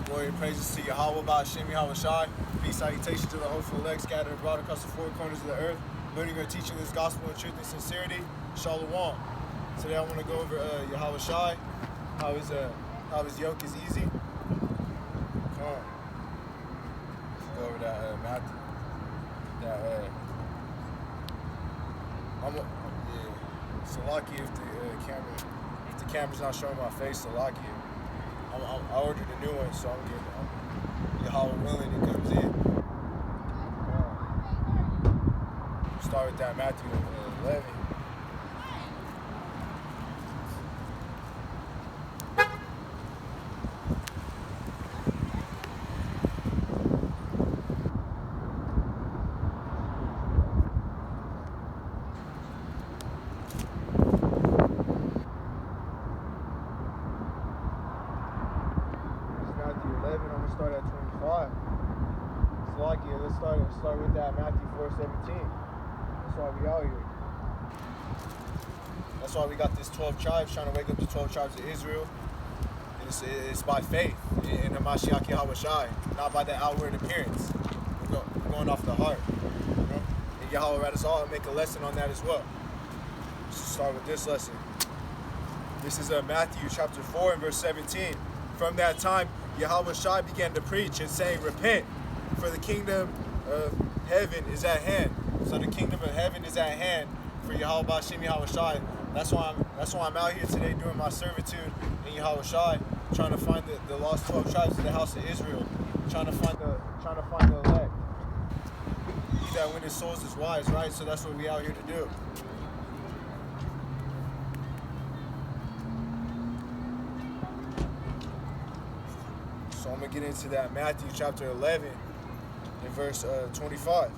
Glory and praises to Yahawah, bahasham, Yahawashi. Peace, salutation to the hopeful elect scattered abroad across the four corners of the earth, learning or teaching this gospel in truth and sincerity. Shalom. Today I want to go over Yahawashi, how his yoke is easy. Come on. Let's go over that Matthew. So lucky if the camera's not showing my face. So lucky. I ordered a new one, so I'm getting Yahawah willing, it comes in. Start with that Matthew 11. I'm gonna start at 25. It's lucky. Let's start with that Matthew 4:17. That's why we out here. That's why we got this 12 tribes trying to wake up the 12 tribes of Israel. And it's by faith in the Mashiach Yahawashi, not by the outward appearance. We're going off the heart. You know? And Yahawah read us all and make a lesson on that as well. Let's start with this lesson. This is Matthew chapter 4 and verse 17. From that time, Yahawashi began to preach and saying, "Repent, for the kingdom of heaven is at hand." So the kingdom of heaven is at hand for Yahawah bahasham Yahawashi. That's why I'm out here today doing my servitude in Yahawashi, trying to find the lost 12 tribes of the house of Israel, trying to find the elect. He that winneth souls is wise, right? So that's what we out here to do. So I'm going to get into that Matthew chapter 11 and verse 25.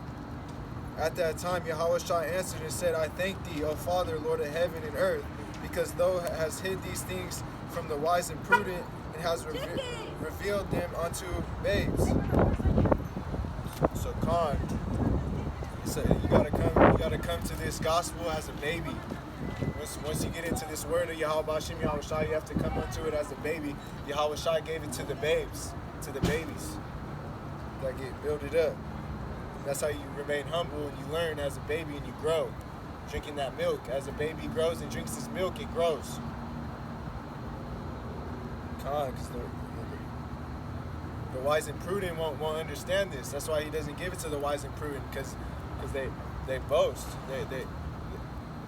At that time, Yahawashi answered and said, "I thank thee, O Father, Lord of heaven and earth, because thou hast hid these things from the wise and prudent, and hast revealed them unto babes." So Khan, so you gotta come to this gospel as a baby. Once you get into this word of Yahawah bahasham Yahawashi, you have to come unto it as a baby. Yahawashi gave it to the babes, to the babies that get builded up. That's how you remain humble and you learn as a baby and you grow. Drinking that milk. As a baby grows and drinks this milk, it grows. Because the wise and prudent won't understand this. That's why he doesn't give it to the wise and prudent, because they boast.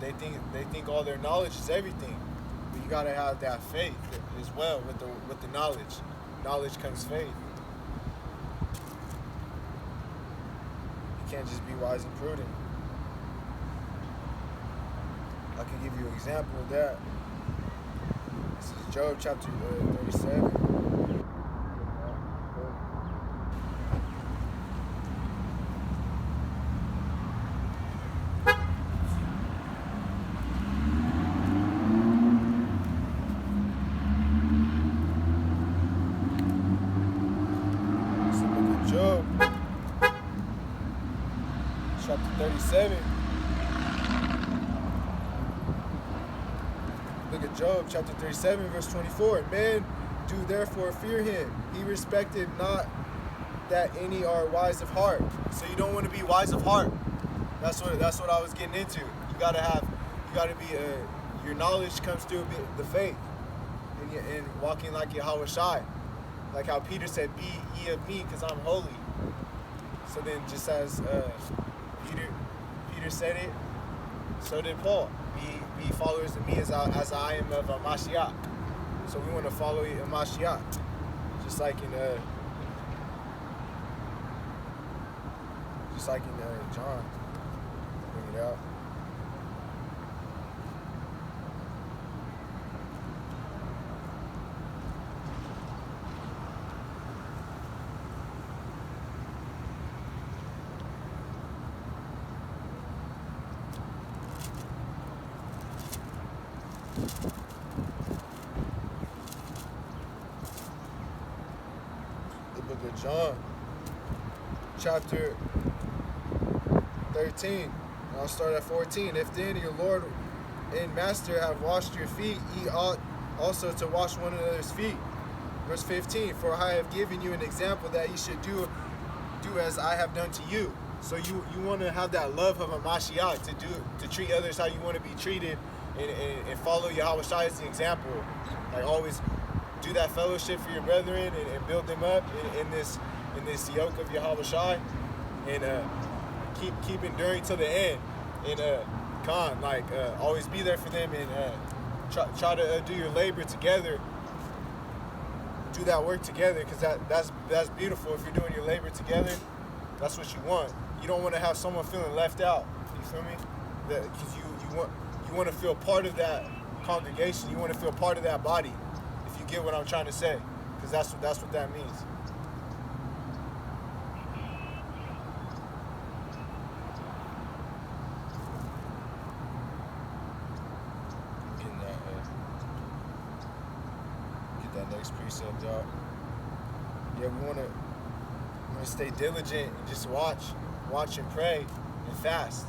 They think all their knowledge is everything. But you gotta have that faith as well with the knowledge. Knowledge comes faith. You can't just be wise and prudent. I can give you an example of that. This is Job chapter 37. Job chapter 37. Look at Job chapter 37 verse 24. "Men do therefore fear him. He respected not that any are wise of heart." So you don't want to be wise of heart. That's what I was getting into. You gotta be your knowledge comes through the faith and walking like Yahawashi. Like how Peter said, "Be ye of me, because I'm holy." So then, just as Peter said it, so did Paul. Be followers of me as I am of Mashiach. So we want to follow Mashiach, just like in John. Bring it out. The book of John, chapter 13. I'll start at 14. "If then your Lord and Master have washed your feet, ye ought also to wash one another's feet. Verse 15, for I have given you an example that you should do as I have done to you. So you want to have that love of a Mashiach to treat others how you want to be treated, and follow Yahawashi as the example. Like always do that fellowship for your brethren and build them up in this yoke of Yahawashi, and keep enduring to the end. And always be there for them, and try to do your labor together. Do that work together, because that's beautiful. If you're doing your labor together, that's what you want. You don't want to have someone feeling left out. You feel me? Because you want to feel part of that congregation. You want to feel part of that body. If you get what I'm trying to say, because that's what that means. That next precept, y'all. Yeah, we want to stay diligent and just watch and pray and fast,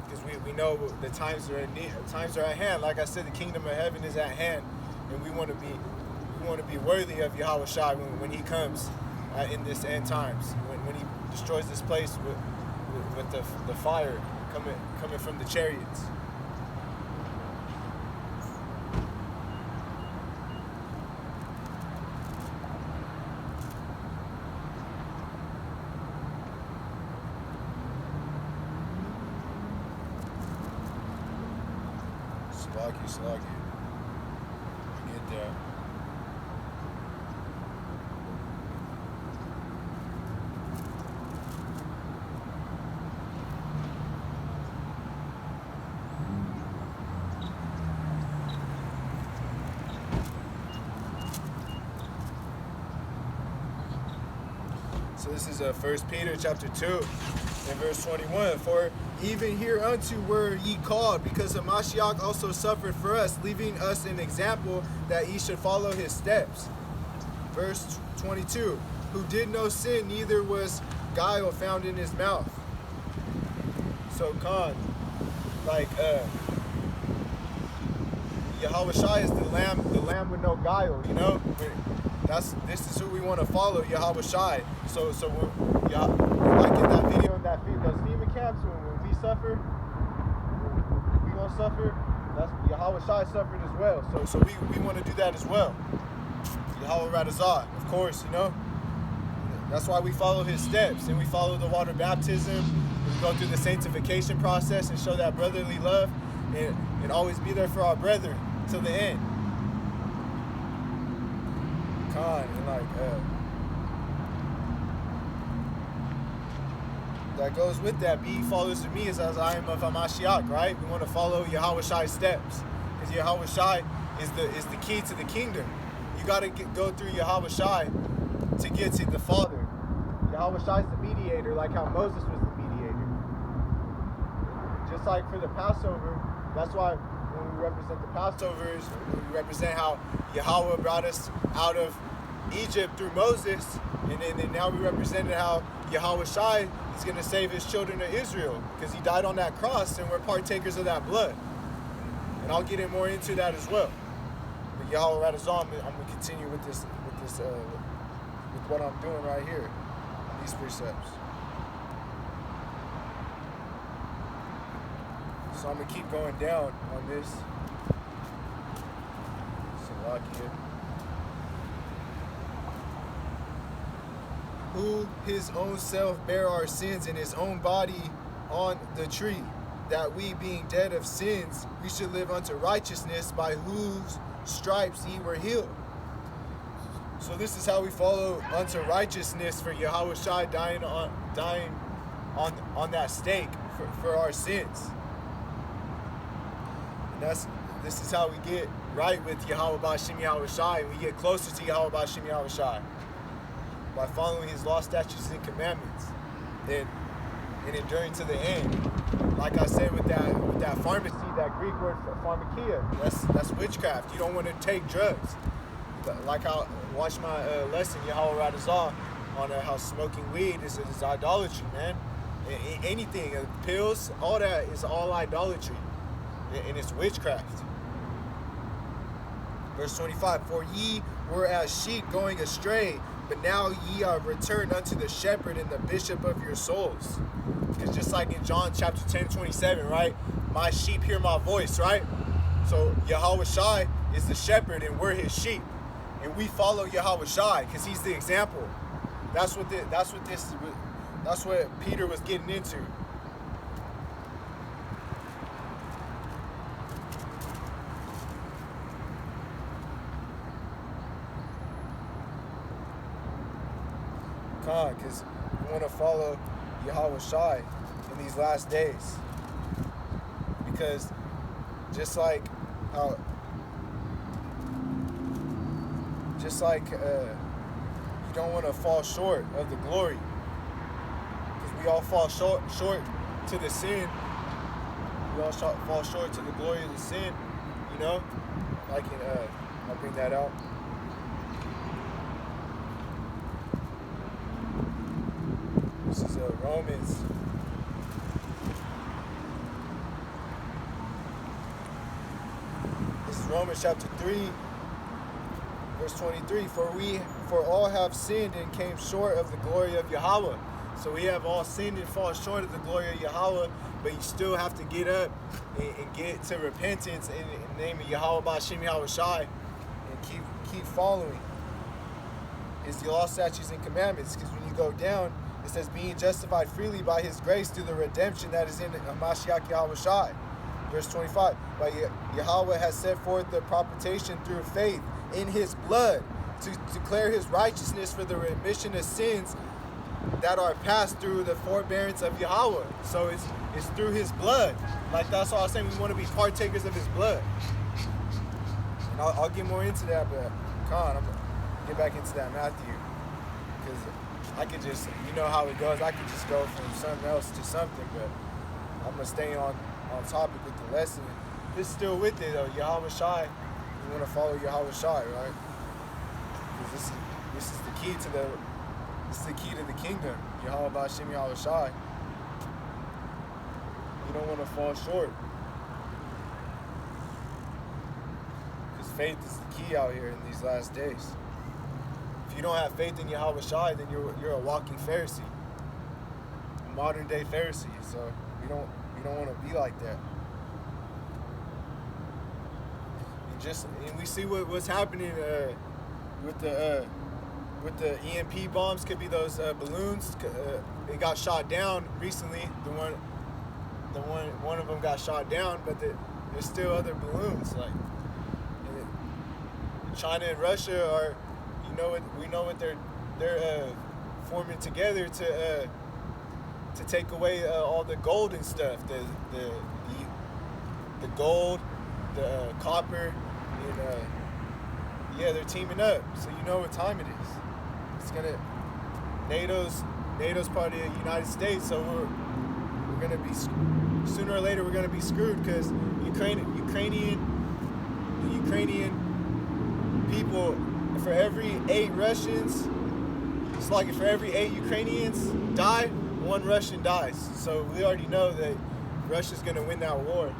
because we know the times are at hand. Like I said, the kingdom of heaven is at hand, and we want to be worthy of Yahawashi when He comes in this end times, when He destroys this place with the fire coming from the chariots. Sluggy. Get there. So this is 1 Peter chapter 2 and verse 21. For even hereunto were ye called, because the Mashiach also suffered for us, leaving us an example that ye should follow his steps. Verse 22. Who did no sin, neither was guile found in his mouth. So Yahawashi is the lamb with no guile, you know? This is who we want to follow, Yahawashi. So like in that video, those FEMA camps, when we suffer, we gonna suffer. That's Yahawashi suffered as well. So we want to do that as well. Yahawah Radazah, of course, you know. That's why we follow his steps, and we follow the water baptism. We go through the sanctification process and show that brotherly love, and always be there for our brethren till the end. That goes with that. Be followers of me as I am of Hamashiach, right? We want to follow Yahawashi's steps, because Yahawashi is the key to the kingdom. You got to go through Yahawashi to get to the Father. Yahawashi is the mediator, like how Moses was the mediator. Just like for the Passover, that's why when we represent the Passovers, we represent how Yahawah brought us out of Egypt through Moses, and then now we represented how Yahawashi is going to save his children of Israel, because he died on that cross, and we're partakers of that blood. And I'll get more into that as well. But Yahawah Radazah, I'm going to continue with this with what I'm doing right here, these precepts. So I'm going to keep going down on this. Salakia. Who his own self bare our sins in his own body on the tree, that we being dead of sins, we should live unto righteousness, by whose stripes ye were healed. So this is how we follow unto righteousness, for Yahawashi dying on that stake for our sins. And this is how we get right with Yahawah Bahasham Yahawashi, and we get closer to Yahawah Bahasham Yahawashi, by following his law, statutes, and commandments, and enduring to the end. Like I said, with that pharmacy, that Greek word for pharmakia, that's witchcraft. You don't want to take drugs. Like I watched my lesson, Yahawah Radazah, on how smoking weed is idolatry, man. Anything, pills, all that is all idolatry, and it's witchcraft. Verse 25, for ye were as sheep going astray, but now ye are returned unto the shepherd and the bishop of your souls. Because just like in John chapter 10:27, right? My sheep hear my voice, right? So Yahawashi is the shepherd and we're his sheep. And we follow Yahawashi because he's the example. That's what Peter was getting into. Because we want to follow Yahawashi in these last days. Because just like you don't want to fall short of the glory. Because we all fall short to the sin. We all fall short to the glory of the sin. You know? I'll bring that out. This is Romans. This is Romans chapter 3, verse 23. For all have sinned and came short of the glory of Yahawah. So we have all sinned and fall short of the glory of Yahawah, but you still have to get up and get to repentance in the name of Yahawah, bahasham, Yahawashi, and keep following his law, statutes, and commandments. Because when you go down, it says, being justified freely by his grace through the redemption that is in Mashiach Yahawashi. Verse 25, but Yahawah has set forth the propitiation through faith in his blood to declare his righteousness for the remission of sins that are passed through the forbearance of Yahawah. So it's through his blood. Like that's all I'm saying. We want to be partakers of his blood. And I'll get more into that, but I'm going to get back into that Matthew. Because I could just, you know how it goes. I could just go from something else to something, but I'm going to stay on topic with the lesson. It's still with it though. Yahawashi, you want to follow Yahawashi, right? Because this is the key to the kingdom. Yahawah, bahasham, Yahawashi. You don't want to fall short. Because faith is the key out here in these last days. If you don't have faith in Yahawashi, then you're a walking Pharisee, a modern day Pharisee. So you don't want to be like that. And we see what's happening with the EMP bombs. Could be those balloons. It got shot down recently. One of them got shot down, but there's still other balloons. Like China and Russia are, we know what they're forming together to take away all the gold and stuff. The gold, the copper, and they're teaming up. So you know what time it is. It's NATO's part of the United States, so we're gonna be, sooner or later we're gonna be screwed, because Ukrainian people, for every 8 Russians, it's like for every 8 Ukrainians die, 1 Russian dies. So we already know that Russia's gonna win that war,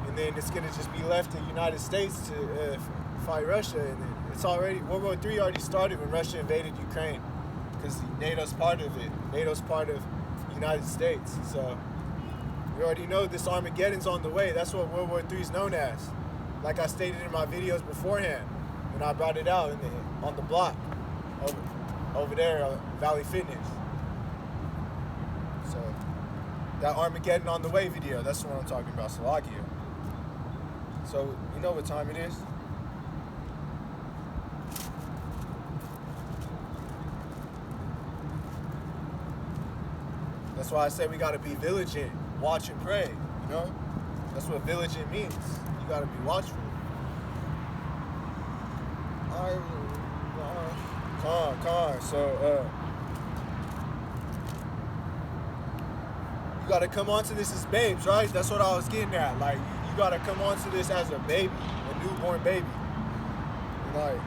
and then it's gonna just be left to the United States to fight Russia. And it's already, World War III already started when Russia invaded Ukraine, because NATO's part of it. NATO's part of the United States. So we already know this Armageddon's on the way. That's what World War III is known as. Like I stated in my videos beforehand, when I brought it out on the block over there on Valley Fitness. So that Armageddon on the way video, that's what I'm talking about, Salakia. So you know what time it is. That's why I say we gotta be vigilant, watch and pray, That's what vigilant means. You gotta be watchful. So you gotta come onto this as babes, right? That's what I was getting at. Like, you gotta come onto this as a baby, a newborn baby. And like,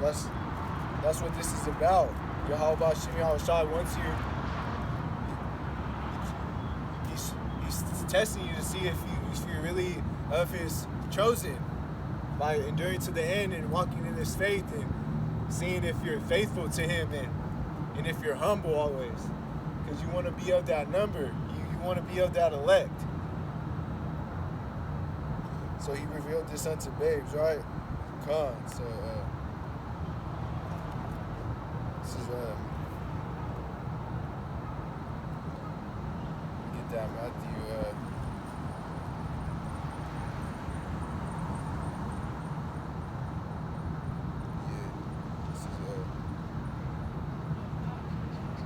that's what this is about. Yahawah Yahawashi wants you. He's testing you to see if you're really of his chosen. by enduring to the end and walking in this faith and seeing if you're faithful to him and if you're humble always. Because you want to be of that number. You want to be of that elect. So he revealed this unto babes, right? Con. So this is get that Matthew.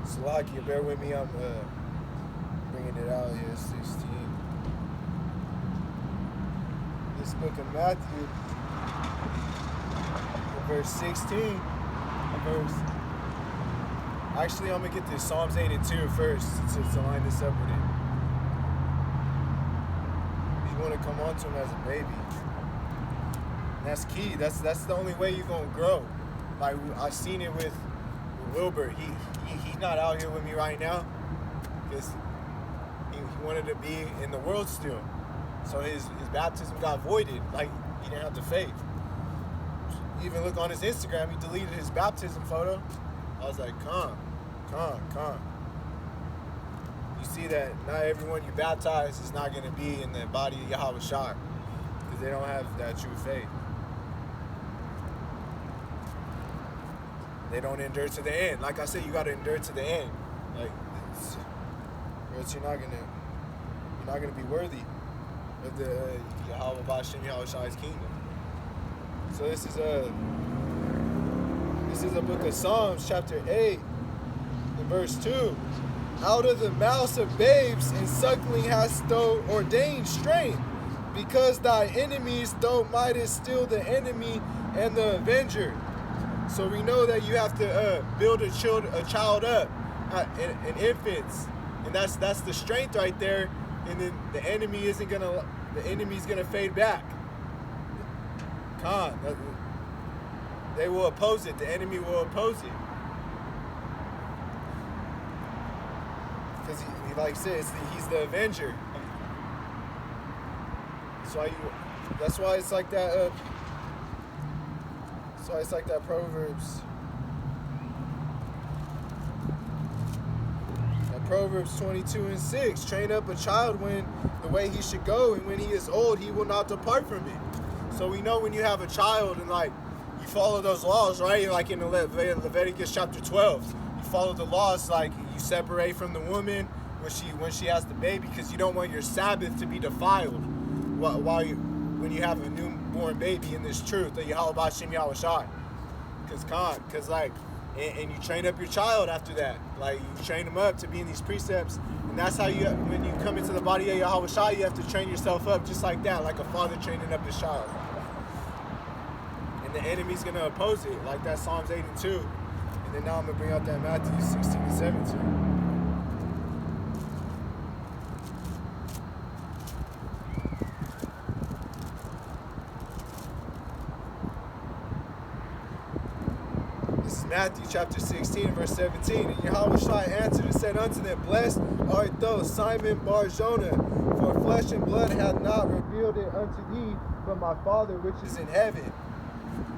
Salakia, bear with me, I'm bringing it out here, 16. This book of Matthew, verse 16, actually I'm going to get this Psalms 8 and 2 first to line this up with it. You want to come on to him as a baby. And that's key, that's the only way you're going to grow. Like, I've seen it with Wilbur. He's not out here with me right now because he wanted to be in the world still. So his baptism got voided. Like, he didn't have the faith. Even look on his Instagram, he deleted his baptism photo. I was like, come. You see that not everyone you baptize is not going to be in the body of Yahawashi because they don't have that true faith. They don't endure to the end. Like I said, you got to endure to the end. Like, or else you're not gonna be worthy of the Yahawah, bahasham, Yahawah's kingdom. So this is a book of Psalms, chapter 8, and verse 2. Out of the mouths of babes and suckling hast thou ordained strength, because thy enemies thou mightest still the enemy and the avenger. So we know that you have to build a child up, in infants, and that's the strength right there. And then the enemy's gonna fade back. They will oppose it. The enemy will oppose it, because he like says he's the avenger. That's why it's like that. So it's like that Proverbs 22 and 6. Train up a child when the way he should go, and when he is old, he will not depart from it. So we know when you have a child and like you follow those laws, right? Like in Leviticus chapter 12, you follow the laws, like you separate from the woman when she has the baby, because you don't want your Sabbath to be defiled when you have a newborn baby in this truth, the Yahawah, bahasham, Yahawah. Because like, and you train up your child after that. Like, you train them up to be in these precepts. And that's how when you come into the body of Yahawah, you have to train yourself up just like that, like a father training up his child. And the enemy's going to oppose it, like that Psalms 8 and 2. And then now I'm going to bring out that Matthew 16 and 17. Matthew chapter 16, verse 17. And Yahawah answered and said unto them, Blessed art thou, Simon Bar-Jonah, for flesh and blood hath not revealed it unto thee, but my Father which is in heaven.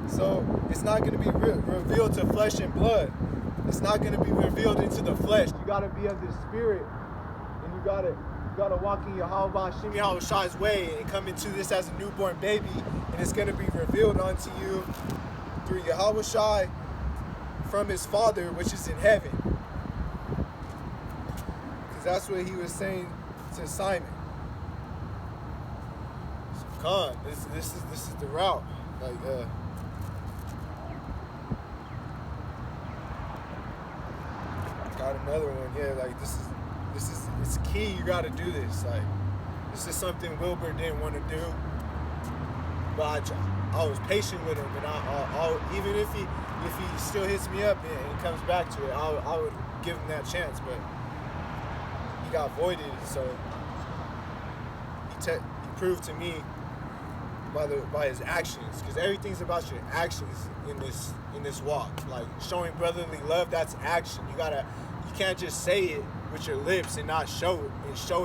So it's not going to be revealed to flesh and blood. It's not going to be revealed into the flesh. You got to be of the Spirit, and you got to walk in Yahawah's way and come into this as a newborn baby, and it's going to be revealed unto you through Yahawah from his Father which is in heaven. Because that's what he was saying to Simon. So this is the route. Like got another one, yeah, like this is it's key, you gotta do this. Like, this is something Wilbur didn't want to do. But I was patient with him, and I'll even if he still hits me up and comes back to it, I would give him that chance. But he got voided, so he proved to me by his actions, because everything's about your actions in this walk. Like, showing brotherly love, that's action. You can't just say it with your lips and not show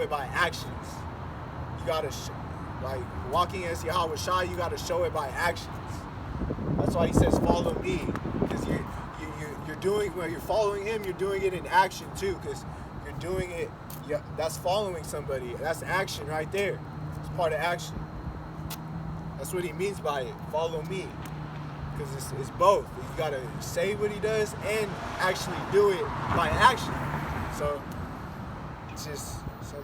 it by actions. You gotta Like, walking as Yahawashi, you got to show it by actions. That's why he says, follow me. Because you're doing, when you're following him, you're doing it in action too. Because you're doing it, that's following somebody. That's action right there. It's part of action. That's what he means by it. Follow me. Because it's both. You got to say what he does and actually do it by action. So it's just, some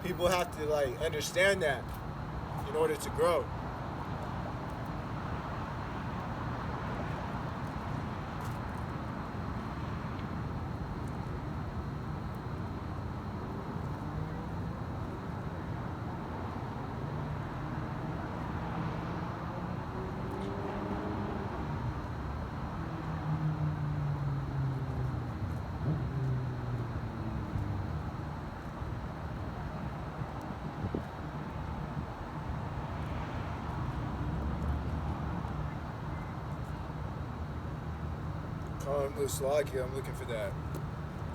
people have to like understand that in order to grow. I'm Slovakia, I'm looking for that.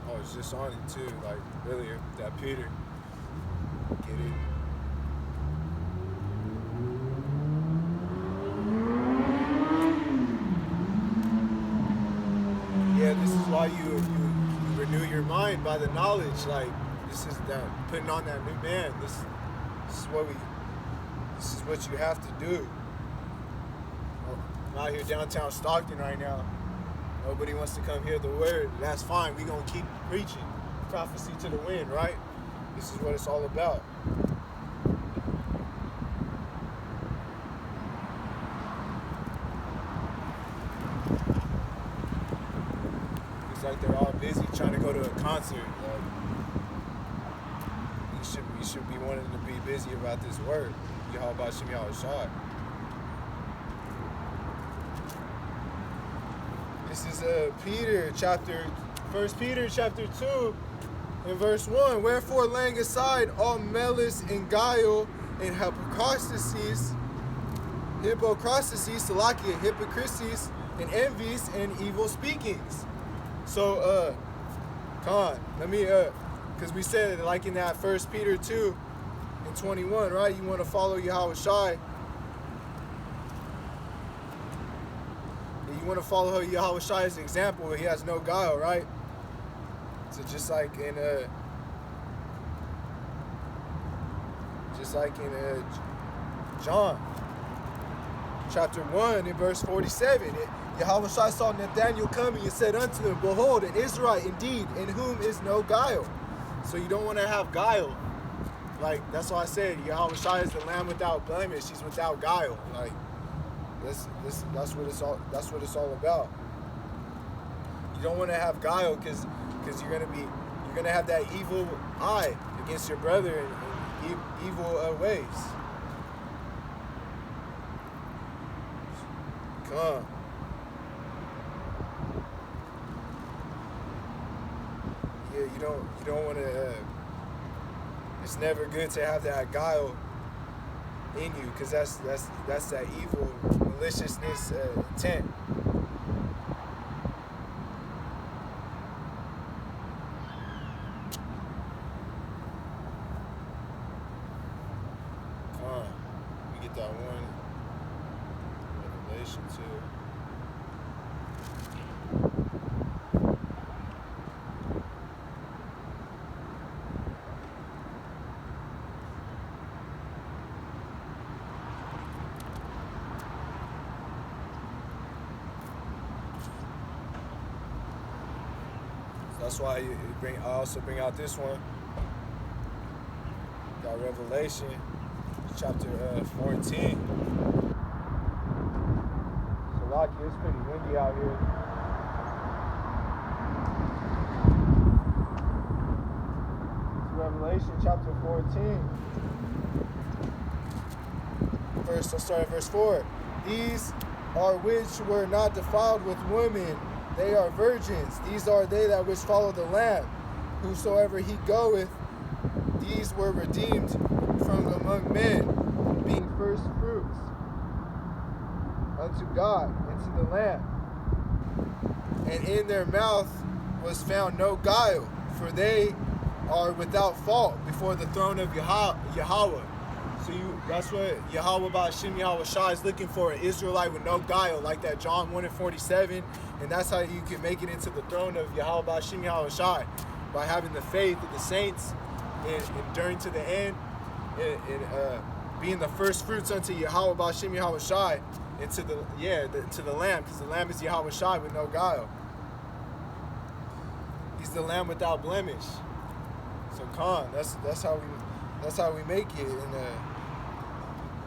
Oh, it's just on it too, like earlier, that Peter. Get it? Yeah, this is why you renew your mind by the knowledge. Like, this is that putting on that new man. This is what you have to do. I'm out here downtown Stockton right now. Nobody wants to come hear the word. That's fine. We're going to keep preaching. Prophecy to the wind, right? This is what it's all about. It's like they're all busy trying to go to a concert. Like, you should be wanting to be busy about this word. Yahawashi Yoke. This is Peter, 1 Peter chapter 2, and verse 1. Wherefore, laying aside all malice and guile and hypocrisies, salakia, hypocrisies, and envies and evil speakings. So, come on, let me, because we said, like in that 1 Peter 2 and 21, right? You want to follow Yahawashi. You want to follow Yahawashi's example, he has no guile, right? So just like in John chapter 1 and verse 47, Yahawashi saw Nathanael coming and said unto him, behold, an Israelite indeed, in whom is no guile. So you don't want to have guile. Like, that's why I said Yahawashi is the lamb without blemish. He's without guile. Like, that's what it's all about. You don't want to have guile because you're gonna have that evil eye against your brother and evil ways. Come on. Yeah, you don't want to. It's never good to have that guile in you, because that's that evil maliciousness intent. Come on, we get that one revelation too. That's why I also bring out this one. Got Revelation, chapter 14. Salaki, it's pretty windy out here. It's Revelation, chapter 14. I'll start at verse 4. These are which were not defiled with women. They are virgins. These are they that which follow the Lamb. Whosoever he goeth, these were redeemed from among men, being first fruits unto God and to the Lamb. And in their mouth was found no guile, for they are without fault before the throne of Yahawah. that's what Yahawah bahasham Yahawashi is looking for, an Israelite with no guile, like that John 1:47, and that's how you can make it into the throne of Yahawah bahasham Yahawashi, by having the faith of the saints and enduring to the end, and being the first fruits unto Yahawah bahasham Yahawashi, and to the Lamb, because the Lamb is Yahawashi with no guile. He's the Lamb without blemish. So that's how we make it,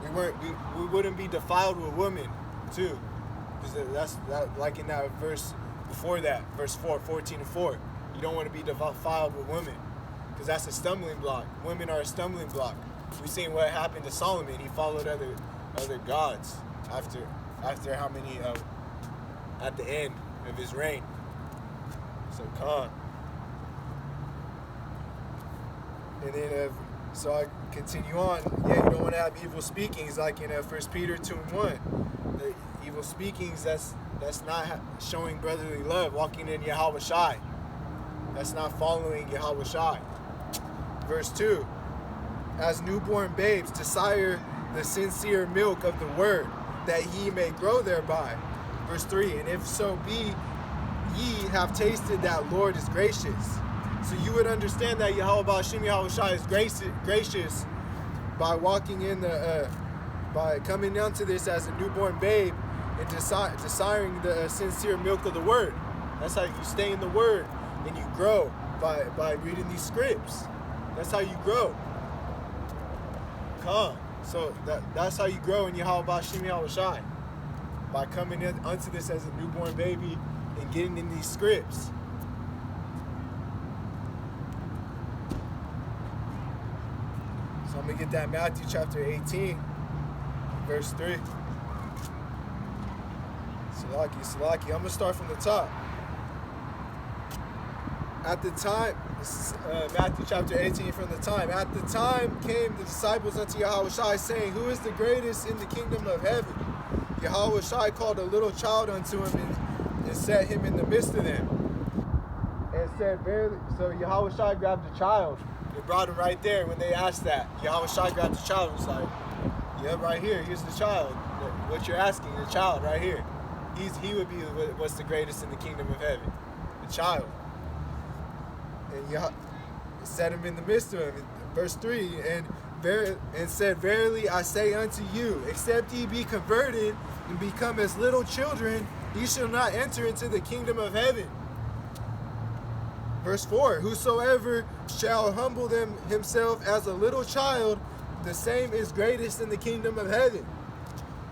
and we wouldn't be defiled with women too, because that, like in that verse before that, verse 14:4, you don't want to be defiled with women, because that's a stumbling block. Women are a stumbling block. We've seen what happened to Solomon. He followed other gods after how many at the end of his reign. So and then so I continue on. Yeah, you don't want to have evil speakings, like in 1 Peter 2:1. The evil speakings, that's not showing brotherly love, walking in Yahawashi. That's not following Yahawashi. Verse 2, as newborn babes desire the sincere milk of the word, that ye may grow thereby. Verse 3, and if so be ye have tasted that Lord is gracious. So you would understand that Yahawah bahasham Yahawashi is gracious by walking in by coming down to this as a newborn babe and desiring the sincere milk of the word. That's how you stay in the word and you grow by reading these scripts. That's how you grow. So that's how you grow in Yahawah bahasham Yahawashi, by coming in unto this as a newborn baby and getting in these scripts. So I'm going to get that Matthew chapter 18, verse 3. Salaki. I'm going to start from the top. At the time, this is Matthew chapter 18 from the time. At the time came the disciples unto Yahawashi, saying, who is the greatest in the kingdom of heaven? Yahawashi called a little child unto him and set him in the midst of them. And said, verily, so Yahawashi grabbed the child. They brought him right there when they asked that. Yahawashi grabbed the child and was like, yeah, right here, here's the child. What you're asking, the child right here. He would be what's the greatest in the kingdom of heaven. The child. And set him in the midst of him. Verse 3, and said, verily I say unto you, except ye be converted and become as little children, ye shall not enter into the kingdom of heaven. Verse 4, whosoever shall humble himself as a little child, the same is greatest in the kingdom of heaven.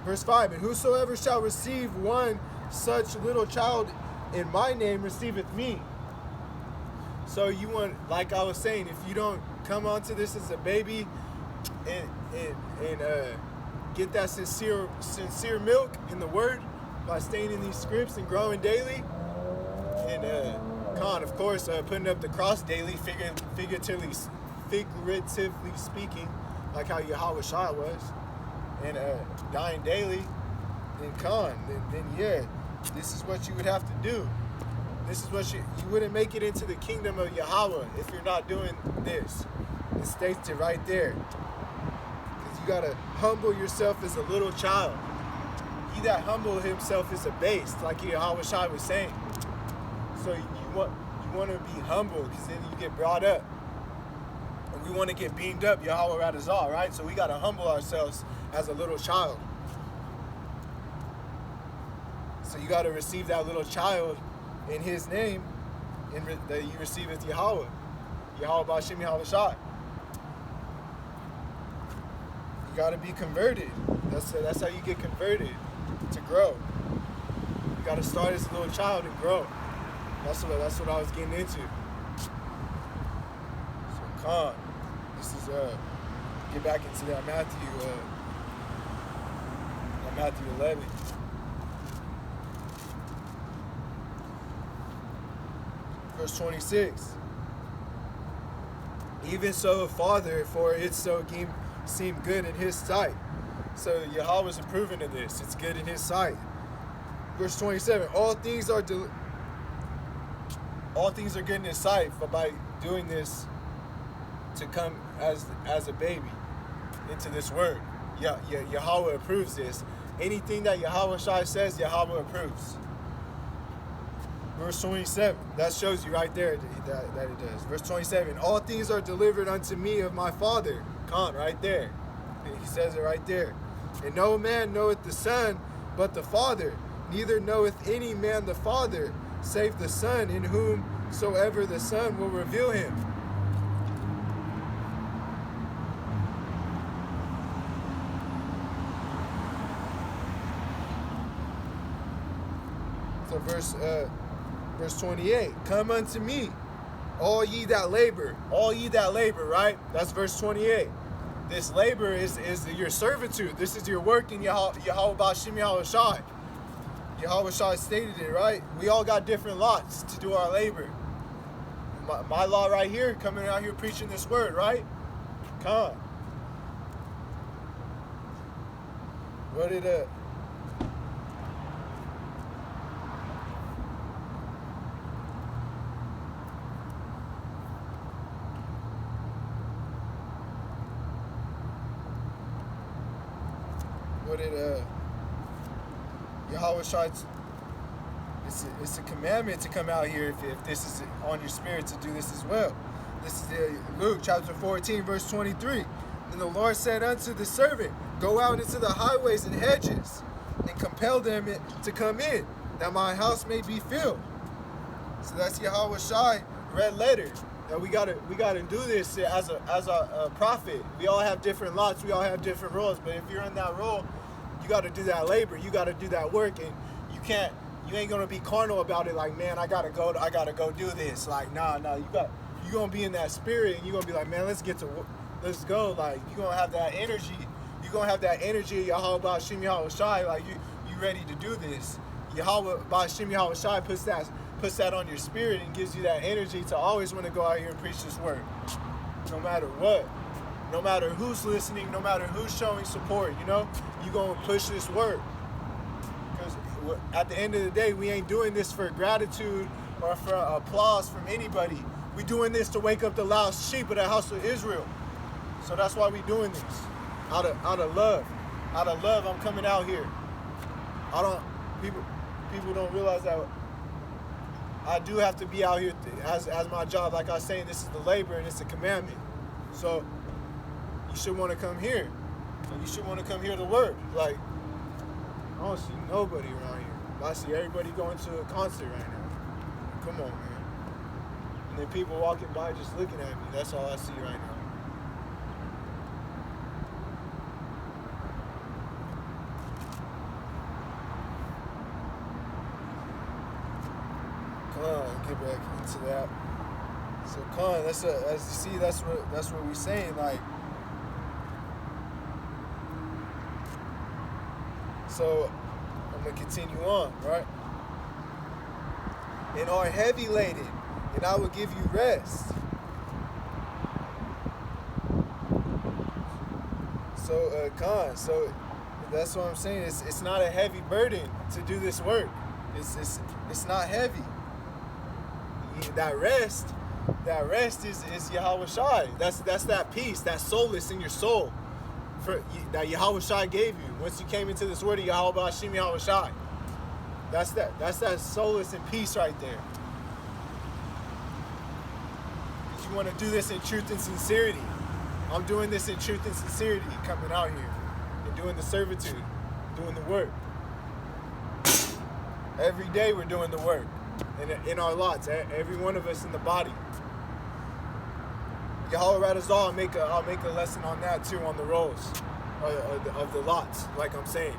Verse 5, and whosoever shall receive one such little child in my name receiveth me. So you want, like I was saying, if you don't come onto this as a baby and get that sincere milk in the word by staying in these scripts and growing daily, and of course, putting up the cross daily, figuratively speaking, like how Yahawashi was, and dying daily, then yeah, this is what you would have to do. This is what you wouldn't make it into the kingdom of Yahawah if you're not doing this. It states it right there. Because you gotta humble yourself as a little child. He that humble himself is abased, like Yahawashi was saying. So you want to be humble, because then you get brought up. And we want to get beamed up, Yahawah Radazah, right? So we gotta humble ourselves as a little child. So you gotta receive that little child in his name, that you receive as Yahawah. Yahawah bahasham Yahawashi. You gotta be converted. That's how you get converted, to grow. You gotta start as a little child and grow. That's what I was getting into. So this is get back into that Matthew 11. Verse 26. Even so, Father, for it so seemed good in his sight. So Yahweh is approving of this. It's good in his sight. Verse 27. All things are good in his sight, but by doing this, to come as a baby. into this word. Yahawah approves this. Anything that Yahawashi says, Yahawah approves. Verse 27, that shows you right there that it does. Verse 27, all things are delivered unto me of my Father. Right there. He says it right there. And no man knoweth the Son but the Father, neither knoweth any man the Father, save the Son, in whomsoever the Son will reveal him. So verse 28, come unto me, all ye that labor, right? That's verse 28. This labor is your servitude. This is your work in Yahawah bahasham Yahawashi. Yahawashi stated it, right? We all got different lots to do our labor. My lot right here, coming out here preaching this word, right? Come. What did Yahawashi, it's a commandment to come out here if this is on your spirit to do this as well. This is Luke chapter 14 verse 23. And the Lord said unto the servant, go out into the highways and hedges and compel them to come in, that my house may be filled. So that's Yahawashi red letter. That we gotta do this as a prophet. We all have different lots. We all have different roles. But if you're in that role, you got to do that labor. You got to do that work, and you ain't gonna be carnal about it. Like, man, I gotta go do this. Like, nah, you gonna be in that spirit, and you gonna be like, man, let's go. Like, you gonna have that energy. You gonna have that energy. Yahawah bahasham Yahawashi. Like, you ready to do this. Yahawah bahasham Yahawashi puts that on your spirit and gives you that energy to always want to go out here and preach this word. No matter what. No matter who's listening, no matter who's showing support, you're going to push this word. Because at the end of the day, we ain't doing this for gratitude or for applause from anybody. We doing this to wake up the lost sheep of the house of Israel. So that's why we doing this. Out of love. Out of love, I'm coming out here. People don't realize that I do have to be out here as my job. Like I was saying, this is the labor and it's a commandment. So you should want to come here. And you should want to come hear the word. Like, I don't see nobody around here. I see everybody going to a concert right now. Come on, man. And then people walking by just looking at me. That's all I see right now. Get back into that. So as you see, that's what we're saying. Like, so I'm gonna continue on, right? And are heavy laden, and I will give you rest. So that's what I'm saying. It's not a heavy burden to do this work. It's not heavy. That rest is Yahawashi. That's that peace, that solace in your soul that Yahawashi gave you once you came into this word of Yahawah bahasham Yahawashi. That's that solace and peace right there. You want to do this in truth and sincerity. I'm doing this in truth and sincerity, coming out here and doing the servitude, doing the work. Every day we're doing the work. In our lots, every one of us in the body. Yahawah Radazal, I'll make a lesson on that too, on the roles of the lots, like I'm saying.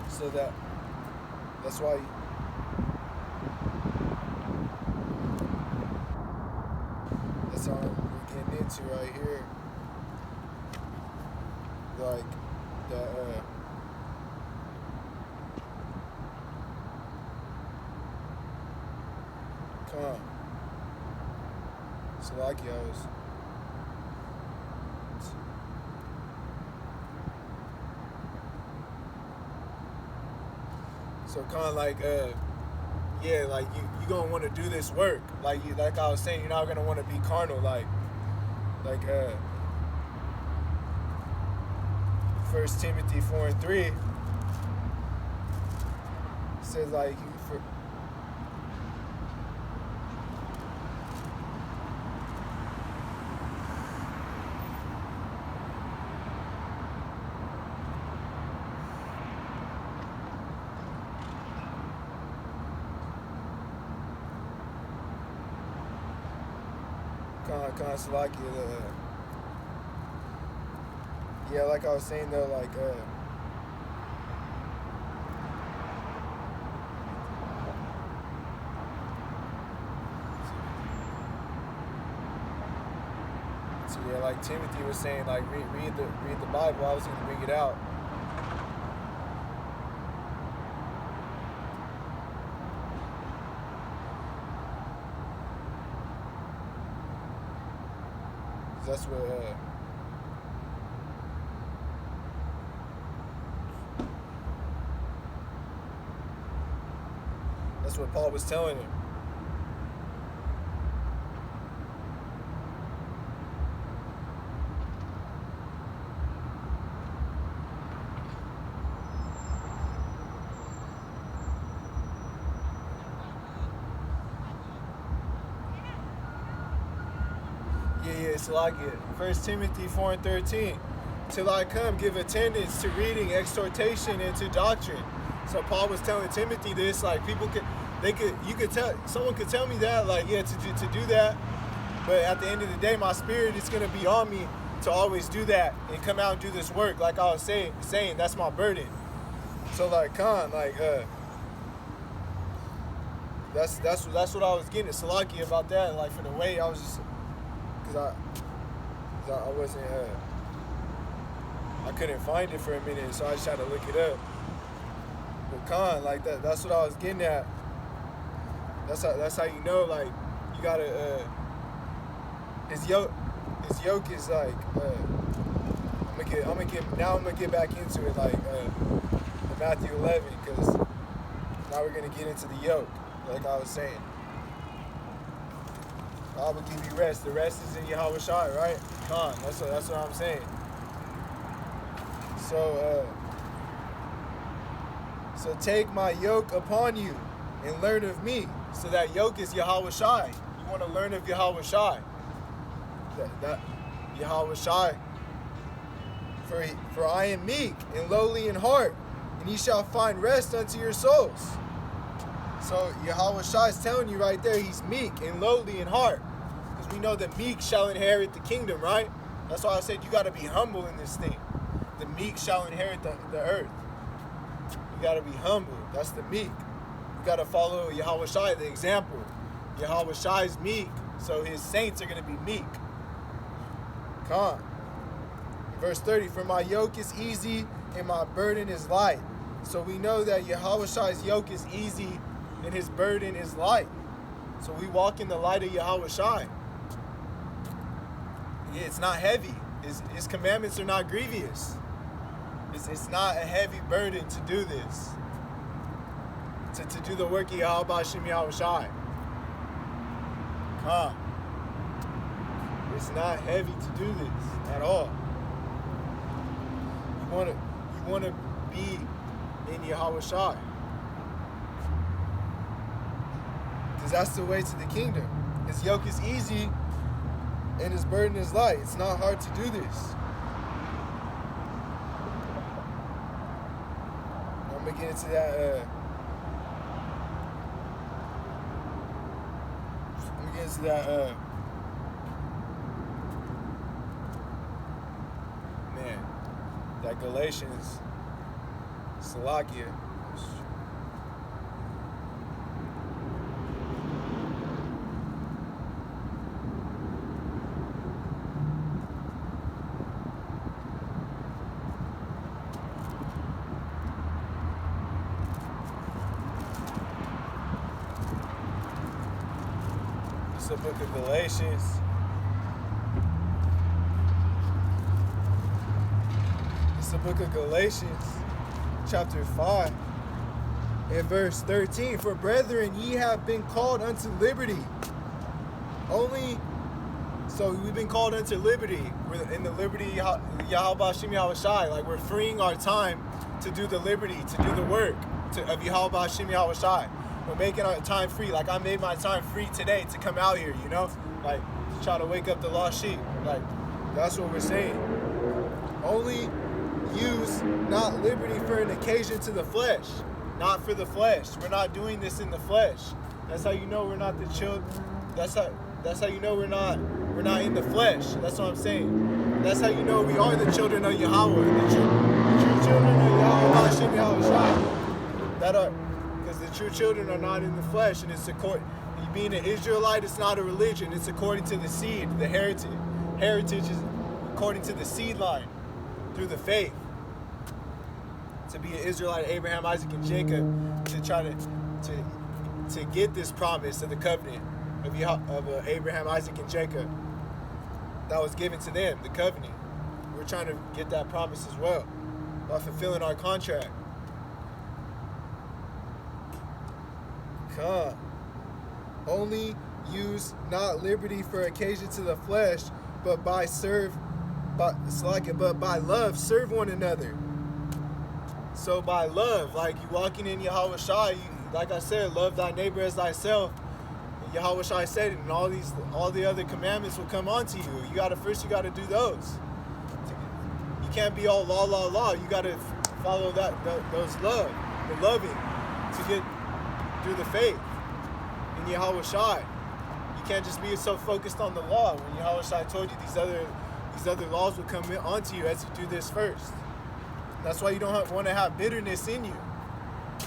So that's why. That's all we're getting into right here. Like the come on. So like y'all's. So kind of like yeah, like you gonna want to do this work, like I was saying, you're not gonna want to be carnal, like 1 Timothy 4:3 says like kind of like yeah, like I was saying though, like so yeah, like Timothy was saying, like read the Bible. I was gonna bring it out. That's what Paul was telling him. So like it. 1 Timothy 4:13. Till I come, give attendance to reading, exhortation, and to doctrine. So Paul was telling Timothy this, like someone could tell me that, like, yeah, to do that. But at the end of the day, my spirit is gonna be on me to always do that and come out and do this work. Like I was saying, that's my burden. So like that's what I was getting at Salaki about that, like for the way I was just because I wasn't I couldn't find it for a minute, so I just had to look it up. But like that's what I was getting at. That's how you know, like, you gotta his yoke is like I'm gonna get back into it, like Matthew 11, because now we're gonna get into the yoke, like I was saying. I will give you rest. The rest is in Yahawashi, right? That's what I'm saying. So take my yoke upon you and learn of me. So that yoke is Yahawashi. You want to learn of Yahawashi. That Yahawashi. For I am meek and lowly in heart, and ye shall find rest unto your souls. So Yahawashi is telling you right there, he's meek and lowly in heart. Because we know the meek shall inherit the kingdom, right? That's why I said you got to be humble in this thing. The meek shall inherit the earth. You got to be humble. That's the meek. You got to follow Yahawashi, the example. Yahawashi is meek, so his saints are going to be meek. Verse 30, for my yoke is easy and my burden is light. So we know that Yahawashi's yoke is easy and his burden is light. So we walk in the light of Yahawashi. Yeah, it's not heavy. His commandments are not grievous. It's not a heavy burden to do this. To do the work of bahasham Yahawashi. It's not heavy to do this at all. You wanna be in Yahawashi. Because that's the way to the kingdom. His yoke is easy and his burden is light. It's not hard to do this. I'm gonna get into that. That Galatians, Salakia. It's the book of Galatians. It's the book of Galatians, chapter 5. In verse 13, for brethren, ye have been called unto liberty. So we've been called unto liberty. We're in the liberty, Yahawashi, like we're freeing our time to do the liberty, to do the work of Yahawashi. We're making our time free. Like I made my time free today to come out here, like to try to wake up the lost sheep. Like that's what we're saying. Only use not liberty for an occasion to the flesh, not for the flesh. We're not doing this in the flesh. That's how you know we're not the children. That's how you know we're not in the flesh. That's what I'm saying. That's how you know we are the children of Yahawah, the true children of Yahawah. That are, because the true children are not in the flesh, and it's being an Israelite. It's not a religion. It's according to the seed, the heritage. Heritage is according to the seed line, through the faith. To be an Israelite, Abraham, Isaac, and Jacob, to try to get this promise of the covenant of Abraham, Isaac, and Jacob that was given to them, the covenant. We're trying to get that promise as well by fulfilling our contract. Come. Only use not liberty for occasion to the flesh, but by love serve one another. So by love, like you walking in Yahawashi, like I said, love thy neighbor as thyself. Yahawashi said it, and all the other commandments will come onto you. You gotta do those. You can't be all law. You gotta follow those the loving, to get through the faith in Yahawashi. You can't just be so focused on the law. When Yahawashi told you these other laws will come onto you as you do this first. That's why you don't want to have bitterness in you.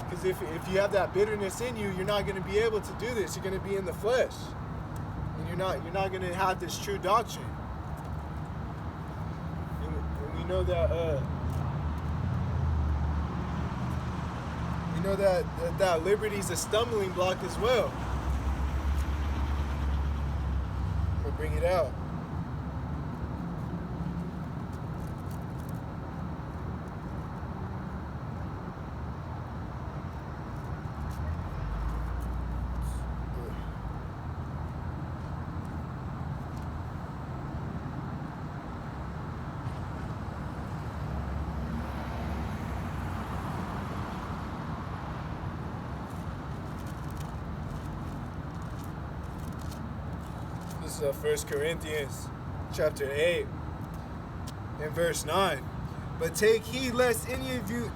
Because if you have that bitterness in you, you're not going to be able to do this. You're going to be in the flesh, and you're not going to have this true doctrine. And we know that that liberty is a stumbling block as well. We'll bring it out. This is 1 Corinthians chapter 8 and verse 9. But take heed lest any of you,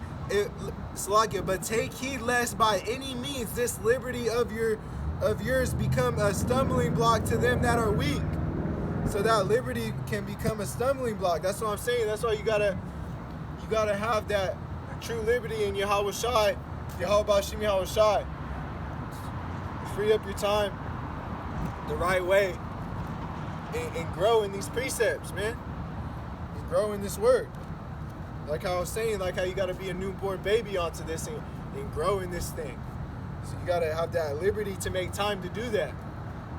but take heed lest by any means this liberty of yours become a stumbling block to them that are weak. So that liberty can become a stumbling block. That's what I'm saying. That's why you gotta have that true liberty in Yahawashi, Yahawashi. Free up your time the right way. And grow in these precepts, man. And grow in this word. Like how I was saying, like how you got to be a newborn baby onto this and grow in this thing. So you got to have that liberty to make time to do that.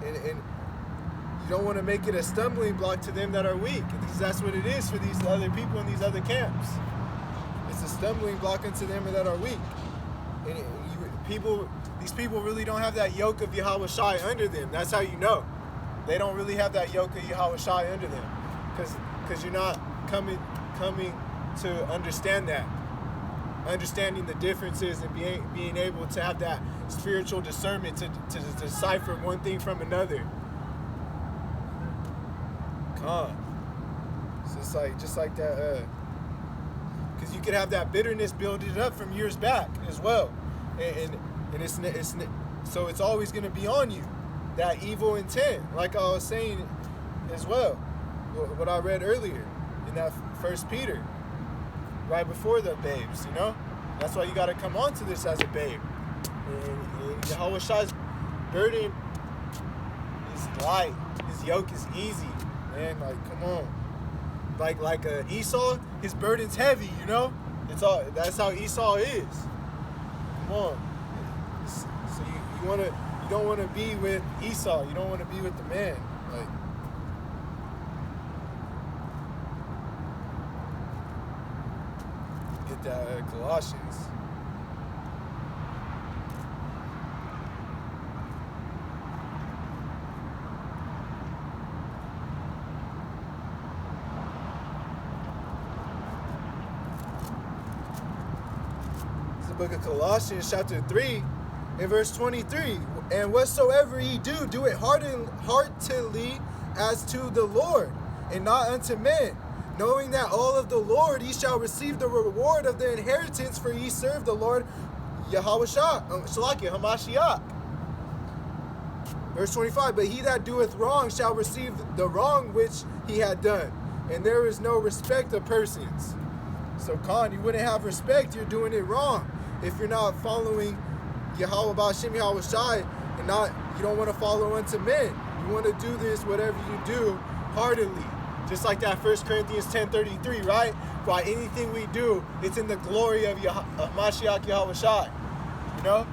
And you don't want to make it a stumbling block to them that are weak. Because that's what it is for these other people in these other camps. It's a stumbling block unto them that are weak. And these people really don't have that yoke of Yahawashi under them. That's how you know. They don't really have that yoke of Yahawashi under them, because you're not coming to understand that, understanding the differences and being able to have that spiritual discernment to decipher one thing from another. So it's just like that, because you could have that bitterness building up from years back as well, and it's so it's always going to be on you. That evil intent, like I was saying as well, what I read earlier in that 1 Peter, right before the babes, That's why you got to come on to this as a babe. And Yahawashi's burden is light. His yoke is easy, man. Like, come on. Like Esau, his burden's heavy, That's how Esau is. Come on. So you don't want to be with Esau. You don't want to be with the man. Like, get that Colossians. book of Colossians chapter 3 and verse 23. And whatsoever ye do, do it heartily as to the Lord, and not unto men, knowing that all of the Lord ye shall receive the reward of the inheritance, for ye serve the Lord Yahawashi. Verse 25, but he that doeth wrong shall receive the wrong which he had done, and there is no respect of persons. So, Khan, you wouldn't have respect, you're doing it wrong. If you're not following Yahawah bahasham Yahawashi, and you don't want to follow unto men. You want to do this, whatever you do, heartily. Just like that 1 Corinthians 10:33, right? By anything we do, it's in the glory of Mashiach Yahawashi. You know?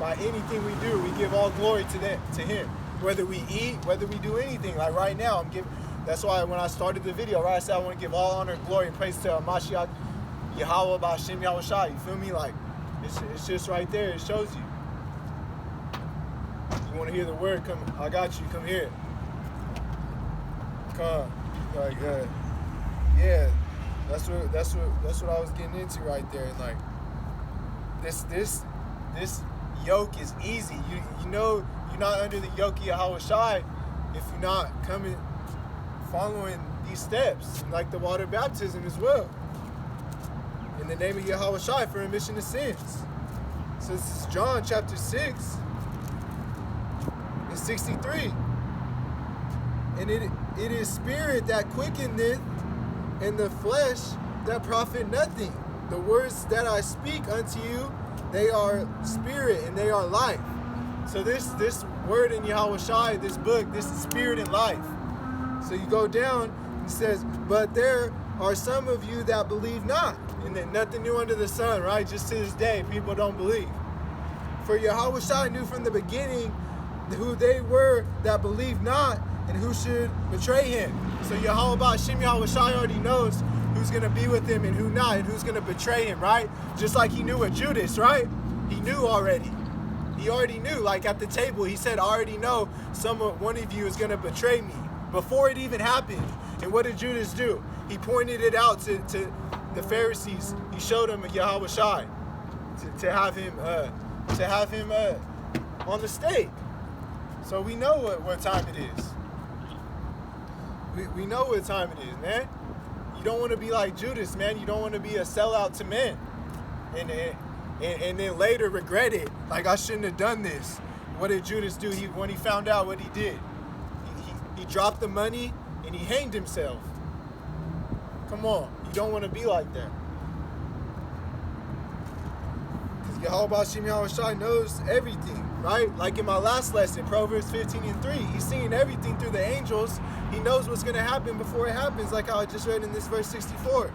By anything we do, we give all glory to him. Whether we eat, whether we do anything. Like right now, that's why when I started the video, right, I said I want to give all honor, glory, and praise to Mashiach Yahawah bahasham Yahawashi. You feel me? Like, it's just right there. It shows you. You want to hear the word? Come, I got you. Come here. Come, like, yeah. That's what I was getting into right there. And like, this yoke is easy. You know you're not under the yoke of Yahawashi if you're not following these steps, like the water baptism as well. In the name of Yahawashi for remission of sins. So this is John chapter 6. 63, and it is spirit that quickeneth, and the flesh that profit nothing. The words that I speak unto you, they are spirit and they are life. So this word in Yahawashi, this book, this is spirit and life. So you go down, it says, but there are some of you that believe not, and then nothing new under the sun, right? Just to this day, people don't believe. For Yahawashi knew from the beginning who they were that believed not, and who should betray him. So Yahawah bahasham Yahawashi already knows who's going to be with him and who not, and who's going to betray him, right? Just like he knew with Judas, right? He knew already. He already knew. Like at the table, he said, I already know one of you is going to betray me, before it even happened. And what did Judas do? He pointed it out to the Pharisees. He showed them Yahawashi to have him on the stake. So we know what time it is. We know what time it is, man. You don't want to be like Judas, man. You don't want to be a sellout to men. And then later regret it. Like, I shouldn't have done this. What did Judas do? When he found out what he did, he dropped the money and he hanged himself. Come on. You don't want to be like that. Because Yahawah bahasham Yahawashi knows everything. Right? Like in my last lesson, Proverbs 15:3. He's seeing everything through the angels. He knows what's going to happen before it happens, like how I just read in this verse 64.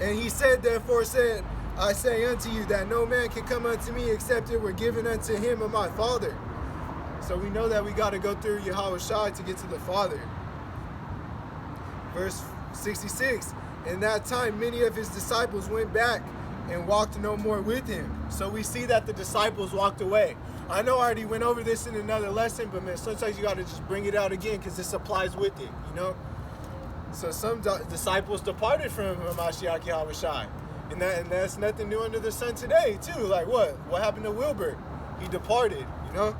And he said, therefore said, I say unto you that no man can come unto me except it were given unto him of my Father. So we know that we got to go through Yahawashi to get to the Father. Verse 66. In that time, many of his disciples went back and walked no more with him. So we see that the disciples walked away. I know I already went over this in another lesson, but man, sometimes you got to just bring it out again because this applies with it, you know? So some disciples departed from Mashiach Yahawashi. And that's nothing new under the sun today, too. Like what? What happened to Wilbert? He departed, you know?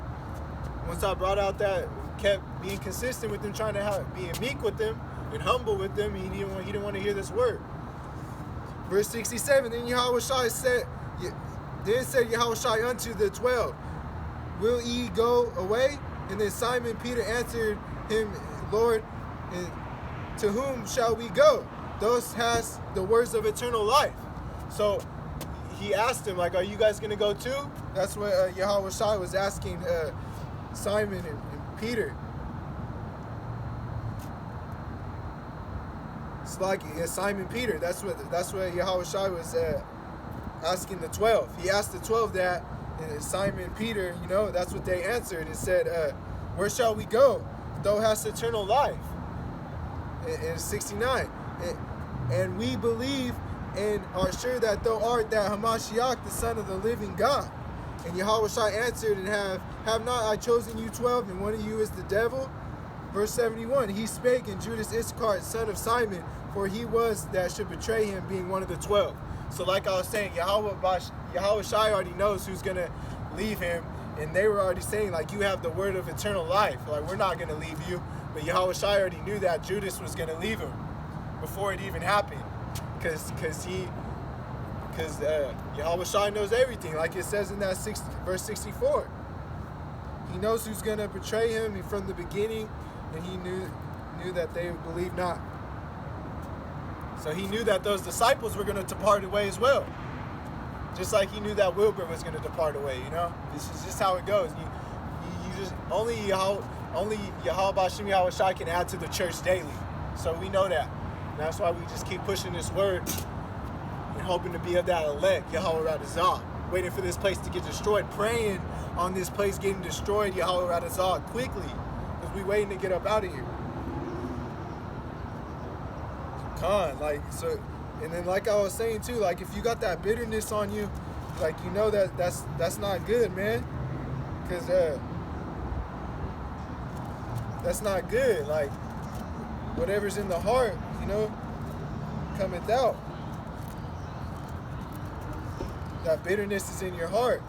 Once I brought out that, kept being consistent with them, trying to being meek with them and humble with them, he didn't want to hear this word. Verse 67, then said Yahawashi unto the 12, will ye go away? And then Simon Peter answered him, Lord, and to whom shall we go? Thus has the words of eternal life. So he asked him, like, are you guys going to go too? That's what Yahawashi was asking Simon and Peter. It's like Simon Peter. That's what Yahawashi was asking the 12. He asked the 12 that, and Simon Peter, you know, that's what they answered. It said, where shall we go? Thou hast eternal life. In 69. And we believe and are sure that thou art that Hamashiach, the Son of the living God. And Yahawashi answered, and have not I chosen you 12, and one of you is the devil? Verse 71, he spake, and Judas Iscariot, son of Simon, for he was that should betray him, being one of the 12. So like I was saying, Yahawashi already knows who's going to leave him. And they were already saying, like, you have the word of eternal life. Like, we're not going to leave you. But Yahawashi already knew that Judas was going to leave him before it even happened. Because Yahawashi knows everything. Like it says in that verse 64. He knows who's going to betray him from the beginning. And he knew that they would believe not. So he knew that those disciples were going to depart away as well. Just like he knew that Wilbur was going to depart away, you know? This is just how it goes. You just only Yahawashi Yahawashi can add to the church daily. So we know that. And that's why we just keep pushing this word and hoping to be of that elect, Yahawah Radazah. Waiting for this place to get destroyed. Praying on this place getting destroyed, Yahawah Radazah, quickly. Because we waiting to get up out of here. And then like I was saying too, like if you got that bitterness on you, like you know that's not good, man. Cause that's not good. Like whatever's in the heart, you know, cometh out. That bitterness is in your heart.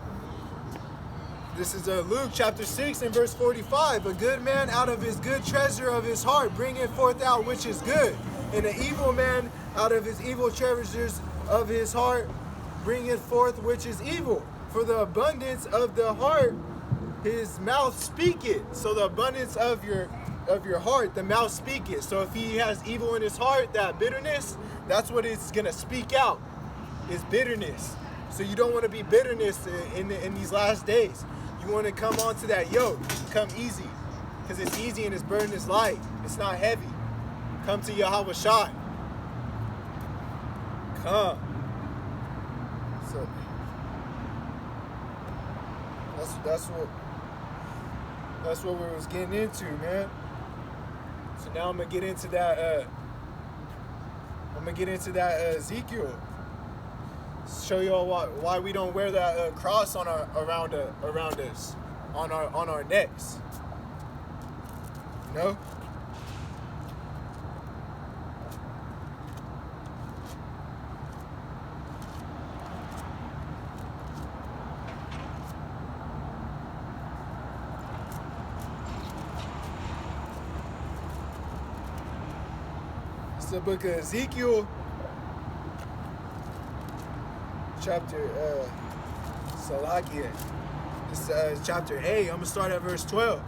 This is Luke chapter 6 and verse 45. A good man out of his good treasure of his heart bringeth forth out which is good. And an evil man out of his evil treasures of his heart bringeth forth which is evil. For the abundance of the heart his mouth speaketh. So the abundance of your heart, the mouth speaketh. So if he has evil in his heart, that bitterness, that's what it's gonna speak out, is bitterness. So you don't want to be bitterness in these last days. You want to come onto that yoke, come easy, because it's easy and its burden is light. It's not heavy. Come to Yahawashi. Come. So that's what we was getting into, man. So now I'm gonna get into that. Ezekiel. Show y'all why we don't wear that cross on around us, on our necks. You know. The book of Ezekiel, chapter Salakia. It's chapter 8. I'm gonna start at verse 12.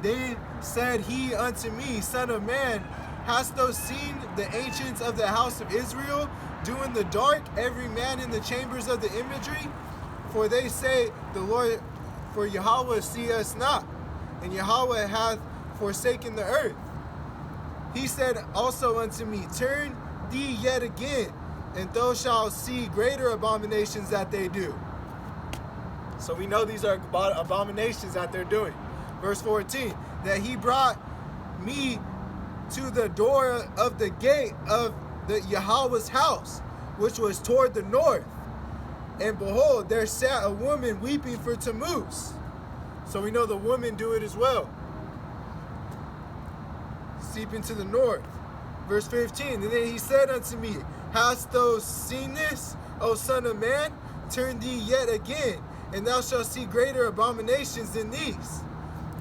Then said he unto me, Son of man, hast thou seen the ancients of the house of Israel do in the dark, every man in the chambers of the imagery? For they say, the Lord, for Yahawah see us not, and Yahawah hath forsaken the earth. He said also unto me, Turn thee yet again, and thou shalt see greater abominations that they do. So we know these are abominations that they're doing. Verse 14, that he brought me to the door of the gate of the Yahawah's house, which was toward the north. And behold, there sat a woman weeping for Tammuz. So we know the women do it as well. Steeping to the north. Verse 15, and then he said unto me, Hast thou seen this, O son of man? Turn thee yet again, and thou shalt see greater abominations than these.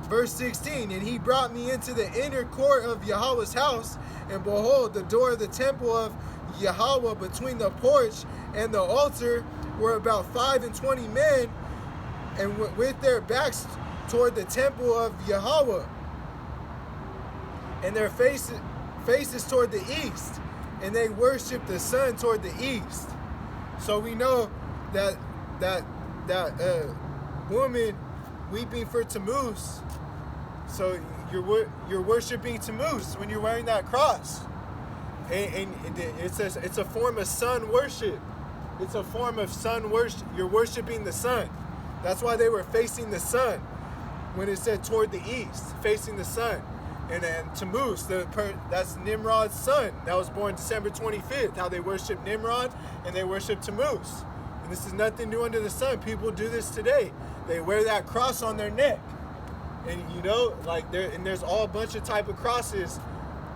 Verse 16, and he brought me into the inner court of Yahawah's house, and behold, the door of the temple of Yahawah between the porch and the altar were about 25 men, and with their backs toward the temple of Yahawah, and their faces toward the east, and they worship the sun toward the east. So we know that woman weeping for Tammuz. So you're worshiping Tammuz when you're wearing that cross, and it's a form of sun worship. It's a form of sun worship. You're worshiping the sun. That's why they were facing the sun when it said toward the east, facing the sun. And Tammuz, that's Nimrod's son that was born December 25th. How they worship Nimrod and they worship Tammuz. And this is nothing new under the sun. People do this today. They wear that cross on their neck. And you know, like there's all a bunch of type of crosses.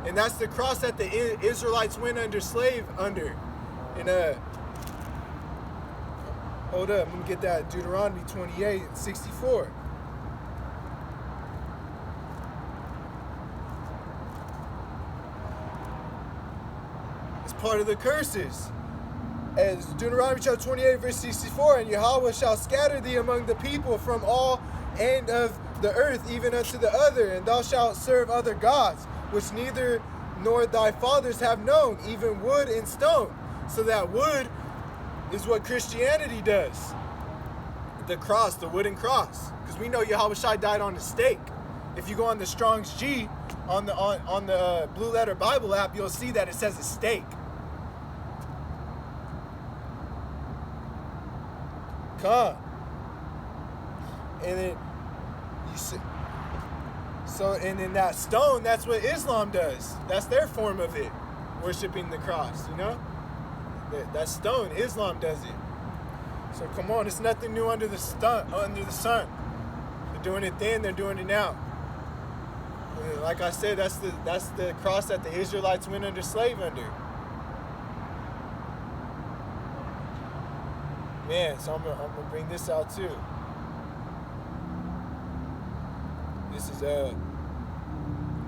And that's the cross that the Israelites went under slave under. And Hold up, I'm going to get that Deuteronomy 28 and 64. It's part of the curses. As Deuteronomy chapter 28 verse 64, and Yahawah shall scatter thee among the people from all end of the earth, even unto the other, and thou shalt serve other gods, which neither nor thy fathers have known, even wood and stone. So that wood is what Christianity does. The cross, the wooden cross. Because we know Yahawashi died on a stake. If you go on the Strong's G, on the Blue Letter Bible app, you'll see that it says a stake. Come. And then you see. So, and then that stone, that's what Islam does. That's their form of it. Worshipping the cross, you know? That stone, Islam does it. So come on, it's nothing new under the sun. They're doing it then, they're doing it now. Like I said, that's the cross that the Israelites went under slave under. Man, so I'm gonna bring this out too. This is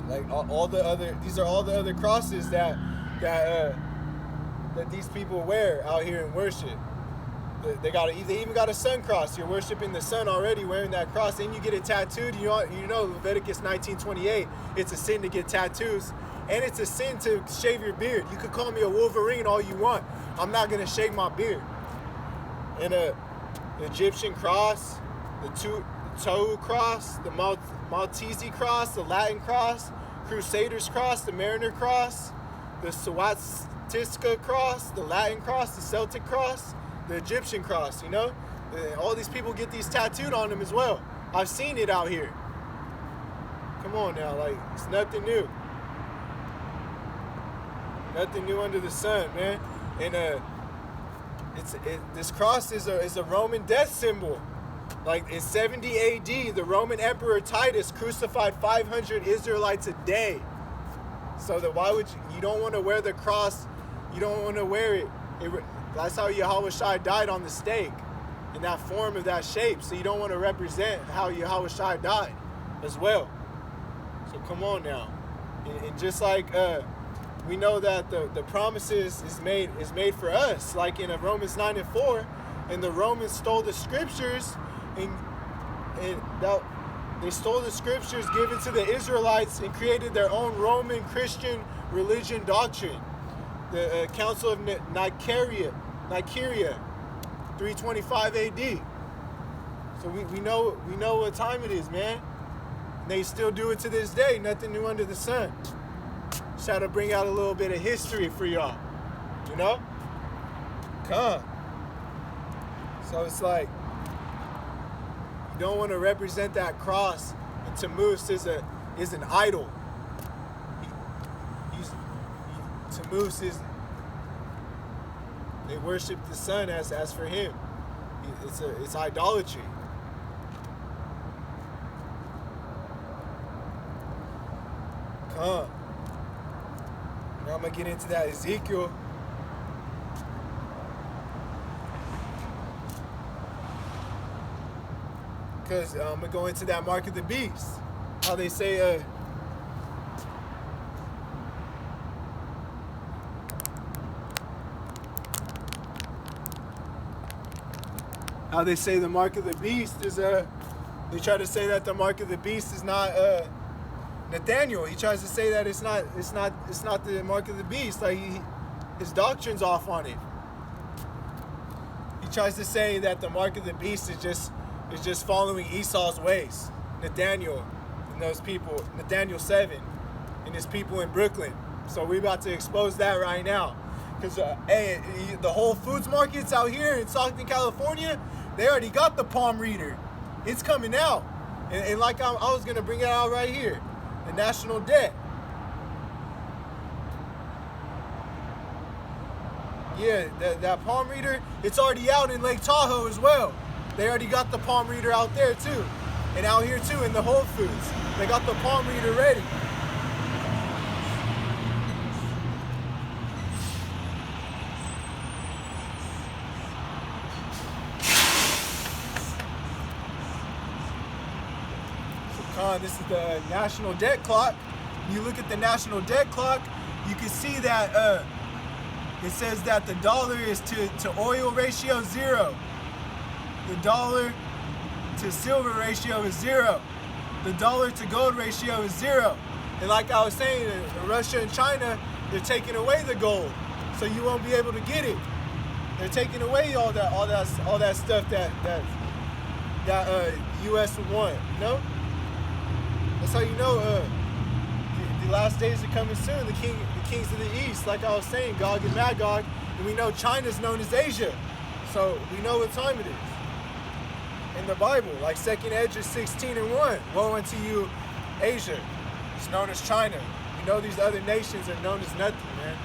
like all the other. These are all the other crosses that these people wear out here in worship. They even got a sun cross. You're worshiping the sun already, wearing that cross, and you get it tattooed. You know Leviticus 19:28. It's a sin to get tattoos, and it's a sin to shave your beard. You could call me a Wolverine all you want. I'm not gonna shave my beard. And the Egyptian cross, the Tohu cross, the Maltese cross, the Latin cross, Crusaders cross, the Mariner cross, the Swastika cross, the Latin cross, the Celtic cross, the Egyptian cross, you know? All these people get these tattooed on them as well. I've seen it out here. Come on now, like, it's nothing new. Nothing new under the sun, man. And this cross is a Roman death symbol. Like in 70 AD, the Roman Emperor Titus crucified 500 Israelites a day. So that why would you don't want to wear the cross? You don't want to wear it. That's how Yahawashi died on the stake, in that form of that shape. So you don't want to represent how Yahawashi died as well. So come on now, and just like we know that the promises is made for us, like in Romans 9:4, and the Romans stole the scriptures, and they stole the scriptures given to the Israelites and created their own Roman Christian religion doctrine. The Council of Nicaea, 325 AD. So we know what time it is, man. And they still do it to this day. Nothing new under the sun. Just had to bring out a little bit of history for y'all, you know? Come. So it's like, you don't want to represent that cross. And Tammuz is an idol. Tammuz is, they worship the sun as for him. It's idolatry. Come. Now I'm going to get into that Ezekiel. Because I'm going to go into that mark of the beast. How they say, the mark of the beast is, they try to say that the mark of the beast is not, Nathaniel. He tries to say that it's not the mark of the beast. Like his doctrine's off on it. He tries to say that the mark of the beast is just following Esau's ways. Nathaniel and those people, Nathaniel 7 and his people in Brooklyn. So we're about to expose that right now. Because the Whole Foods markets out here in Stockton, California, they already got the palm reader. It's coming out. And like I was going to bring it out right here. The national debt. Yeah, that palm reader, it's already out in Lake Tahoe as well. They already got the palm reader out there too. And out here too in the Whole Foods. They got the palm reader ready. This is the national debt clock. You look at the national debt clock, you can see that it says that the dollar is to oil ratio 0. The dollar to silver ratio is 0. The dollar to gold ratio is 0. And like I was saying, Russia and China, they're taking away the gold, so you won't be able to get it. They're taking away all that stuff that U.S. would want. You know, that's how you know the last days are coming soon. The kings of the east, like I was saying, Gog and Magog, and we know China's known as Asia, so we know what time it is. In the Bible, like 2nd Esdras 16:1, woe unto you, Asia. It's known as China. We know these other nations are known as nothing, man.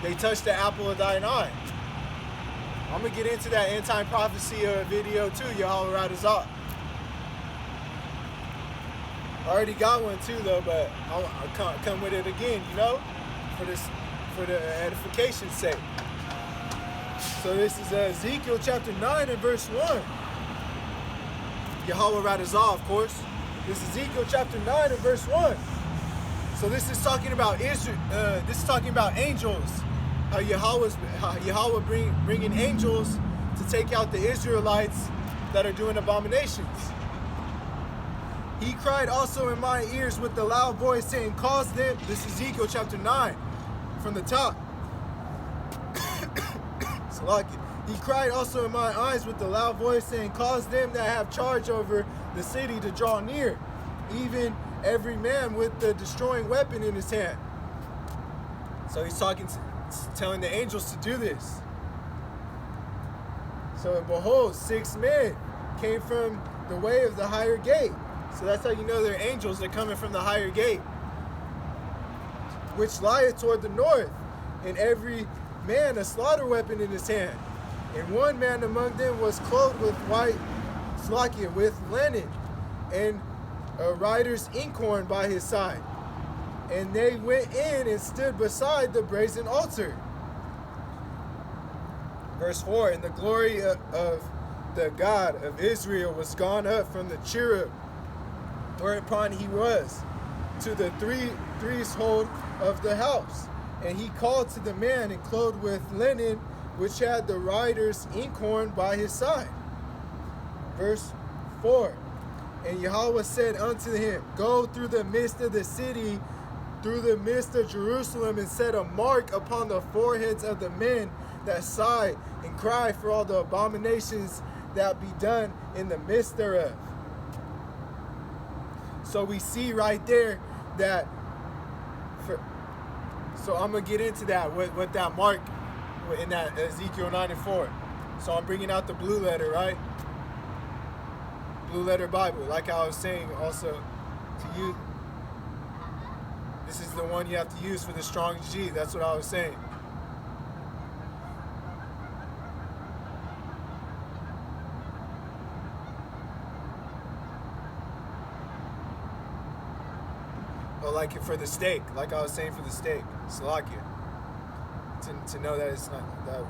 They touch the apple of thine eye. I'm gonna get into that end-time prophecy video too, Yahawah right is up. I already got one too though, but I'll come with it again, you know, for the edification's sake. So this is Ezekiel chapter 9 and verse 1. Yahawah Radazah, of course. This is Ezekiel chapter 9 and verse 1. So this is talking about Israel. This is talking about angels. How Yahawah bringing angels to take out the Israelites that are doing abominations. He cried also in my ears with a loud voice, saying, cause them. This is Ezekiel chapter 9 from the top. He cried also in my eyes with a loud voice, saying, cause them that have charge over the city to draw near, even every man with the destroying weapon in his hand. So he's telling the angels to do this. So, and behold, 6 men came from the way of the higher gate. So that's how you know they're angels. They're coming from the higher gate, which lieth toward the north, and every man a slaughter weapon in his hand. And one man among them was clothed with white slakia, with linen, and a writer's inkhorn by his side. And they went in and stood beside the brazen altar. Verse 4, and the glory of the God of Israel was gone up from the cherub whereupon he was to the threshold of the house. And he called to the man and clothed with linen, which had the writer's inkhorn by his side. Verse 4, and Yahawah said unto him, go through the midst of the city, through the midst of Jerusalem, and set a mark upon the foreheads of the men that sigh and cry for all the abominations that be done in the midst thereof. So we see right there that, so I'm going to get into that, with that mark in that Ezekiel 9 and 4. So I'm bringing out the blue letter, right? Blue letter Bible, like I was saying also to you. This is the one you have to use for the strong G. That's what I was saying. Or like for the stake, like I was saying for the stake, Salakia. To know that it's not that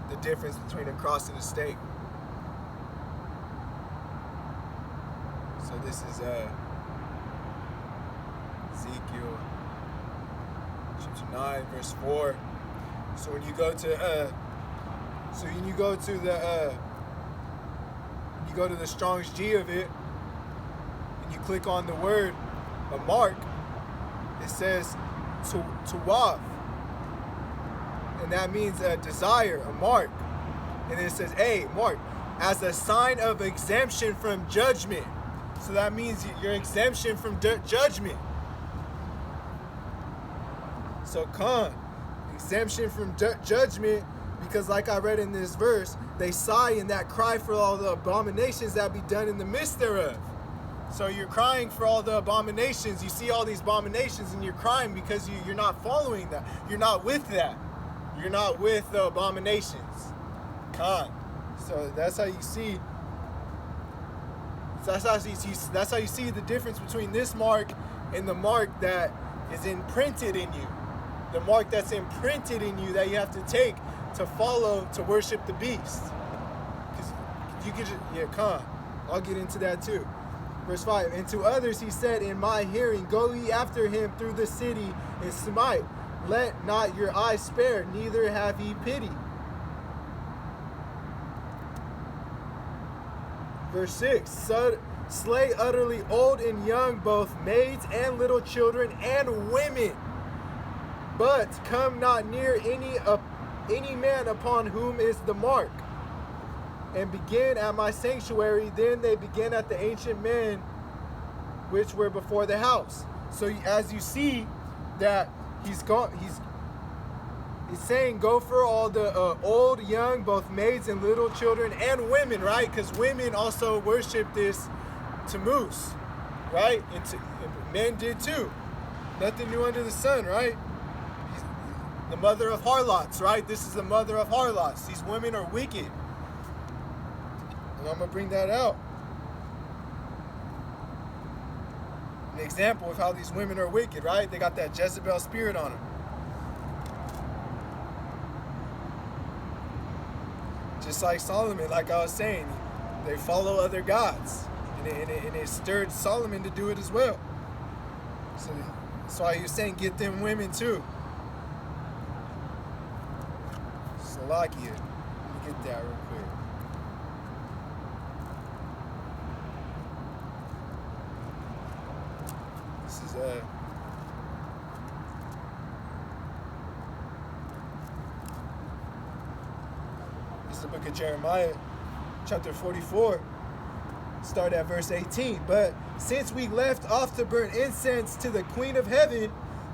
the difference between a cross and a stake. So this is Ezekiel chapter 9 verse 4. So when you go to the Strong's G of it, and you click on the word a mark, it says to wav, and that means a desire, a mark. And then it says a mark as a sign of exemption from judgment. So that means your exemption from judgment. So exemption from judgment, because like I read in this verse, they sigh in that cry for all the abominations that be done in the midst thereof. So you're crying for all the abominations. You see all these abominations and you're crying because you're not following that. You're not with that. You're not with the abominations. So that's how you see. That's how you see the difference between this mark and the mark that is imprinted in you. The mark that's imprinted in you that you have to take to follow, to worship the beast. Because you can just, I'll get into that too. Verse 5, and to others he said in my hearing, go ye after him through the city and smite. Let not your eyes spare, neither have ye pity. Verse 6, slay utterly old and young, both maids and little children and women. But come not near any man upon whom is the mark. And begin at my sanctuary. Then they began at the ancient men which were before the house. So as you see that he's saying go for all the old, young, both maids and little children and women, right? Because women also worship this Tammuz, right? And men did too. Nothing new under the sun, right? The mother of harlots, right? This is the mother of harlots. These women are wicked. And I'm going to bring that out. An example of how these women are wicked, right? They got that Jezebel spirit on them. Just like Solomon, like I was saying, they follow other gods. And it stirred Solomon to do it as well. So that's why he was saying, get them women too. Salakia. Let me get that real quick. This is the book of Jeremiah, chapter 44. Start at verse 18. But since we left off to burn incense to the Queen of Heaven,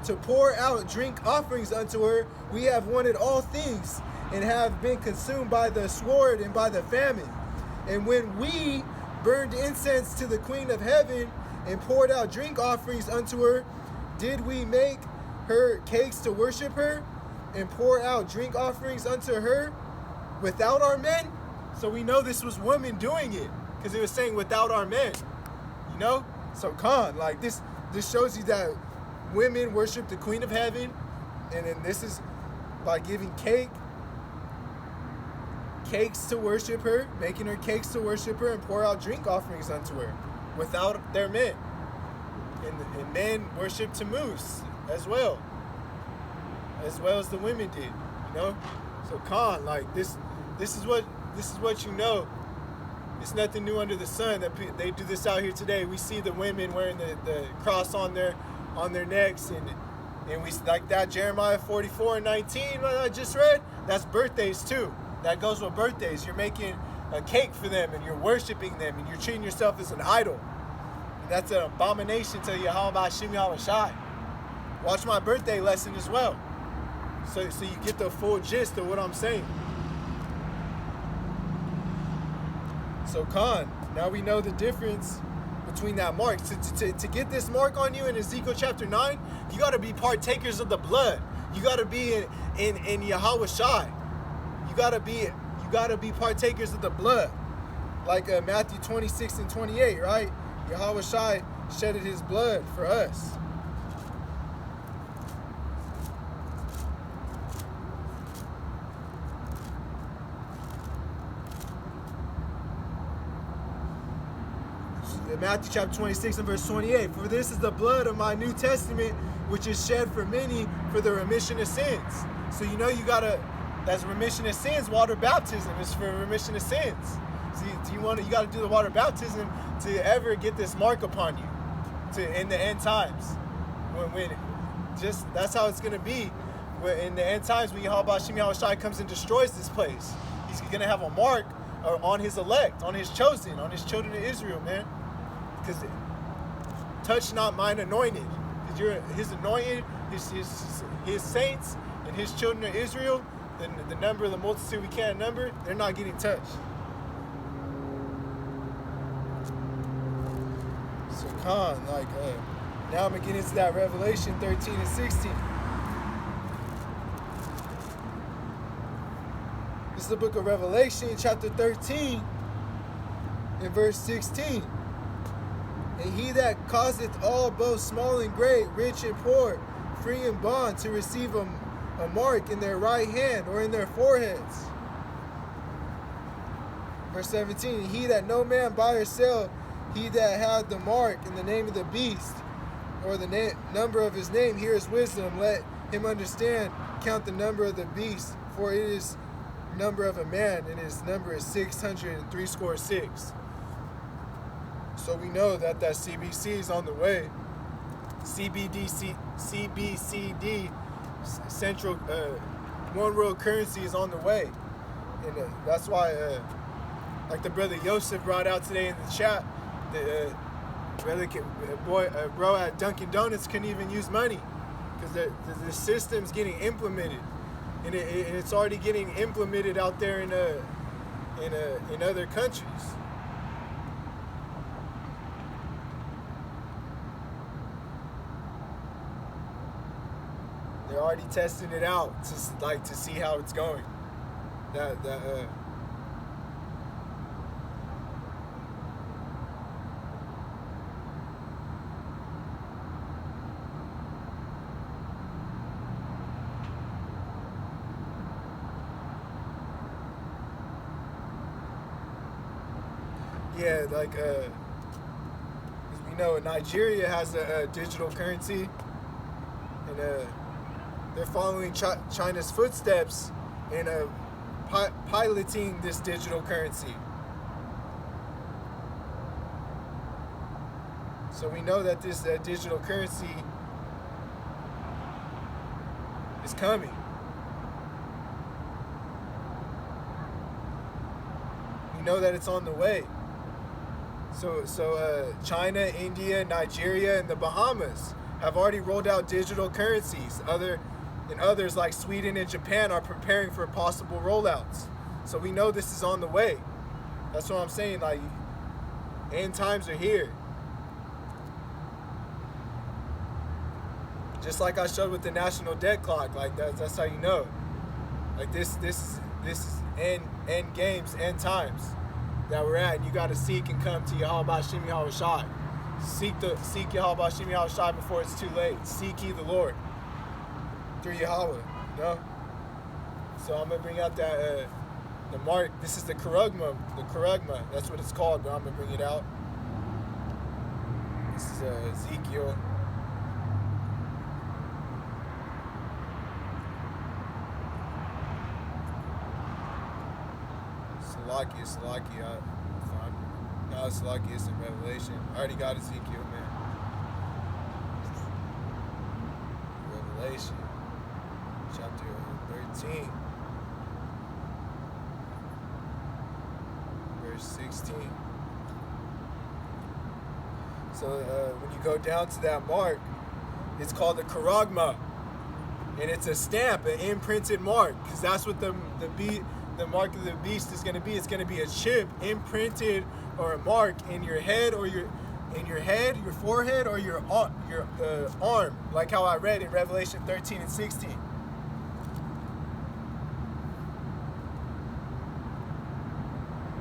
to pour out drink offerings unto her, we have wanted all things, and have been consumed by the sword and by the famine. And when we burned incense to the Queen of Heaven and poured out drink offerings unto her, did we make her cakes to worship her and pour out drink offerings unto her without our men? So we know this was women doing it, because it was saying without our men, you know? So like this shows you that women worship the Queen of Heaven, and then this is by giving cakes to worship her, making her cakes to worship her, and pour out drink offerings unto her without their men. And men worship Tammuz as well as the women did, you know? So like this is what you know. It's nothing new under the sun that they do this out here today. We see the women wearing the cross on their necks, and we like that Jeremiah 44:19 I just read. That's birthdays too. That goes with birthdays. You're making a cake for them, and you're worshiping them, and you're treating yourself as an idol. And that's an abomination to Yahawah bahasham Yahawashi. Watch my birthday lesson as well, so you get the full gist of what I'm saying. So now we know the difference between that mark. To get this mark on you in Ezekiel chapter 9, you got to be partakers of the blood. You got to be in Yahawashi. You got to be partakers of the blood. Like Matthew 26:28, right? Yahawashi shedded his blood for us. Matthew chapter 26 and verse 28. For this is the blood of my New Testament, which is shed for many for the remission of sins. So you know that's remission of sins. Water baptism is for remission of sins. So you got to do the water baptism to ever get this mark upon you, in the end times. When that's how it's going to be. In the end times, when Yahawah bahasham Yahawashi comes and destroys this place, he's going to have a mark on his elect, on his chosen, on his children of Israel, man. Because touch not mine anointed. Because you're his anointed, his saints, and his children of Israel, then the number of the multitude we can't number, they're not getting touched. So now I'm going to get into that Revelation 13 and 16. This is the book of Revelation, chapter 13, and verse 16. And he that causeth all, both small and great, rich and poor, free and bond, to receive a mark in their right hand or in their foreheads. Verse 17, he that no man buy or sell He that had the mark in the name of the beast, or the number of his name, hears wisdom. Let him understand. Count the number of the beast, for it is number of a man, and his number is 666. So we know that CBC is on the way. CBCD, central one world currency, is on the way, and that's why, like the brother Yosef brought out today in the chat, the bro at Dunkin' Donuts couldn't even use money because the system's getting implemented, and it's already getting implemented out there in other countries. They're already testing it out to see how it's going. Yeah, like we know Nigeria has a digital currency, and they're following China's footsteps in piloting this digital currency. So we know that this digital currency is coming. We know that it's on the way. So China, India, Nigeria, and the Bahamas have already rolled out digital currencies. Others like Sweden and Japan are preparing for possible rollouts. So we know this is on the way. That's what I'm saying. Like, end times are here. Just like I showed with the national debt clock. Like that's how you know. Like this is end games, end times that we're at. And you got to seek and come to Yahawashi Yoke. Seek Yahawashi Yoke before it's too late. Seek ye the Lord through Yahawah, you know? So I'm gonna bring out that the mark. This is the Karugma. That's what it's called, but I'm gonna bring it out. This is Ezekiel. Salakia. No, Salakia is in Revelation. I already got Ezekiel, man. Revelation. Chapter 13, verse 16. So when you go down to that mark, it's called the Karagma, and it's a stamp, an imprinted mark, because that's what the mark of the beast is going to be. It's going to be a chip imprinted, or a mark in your head, or your forehead, or your arm, like how I read in Revelation 13 and 16.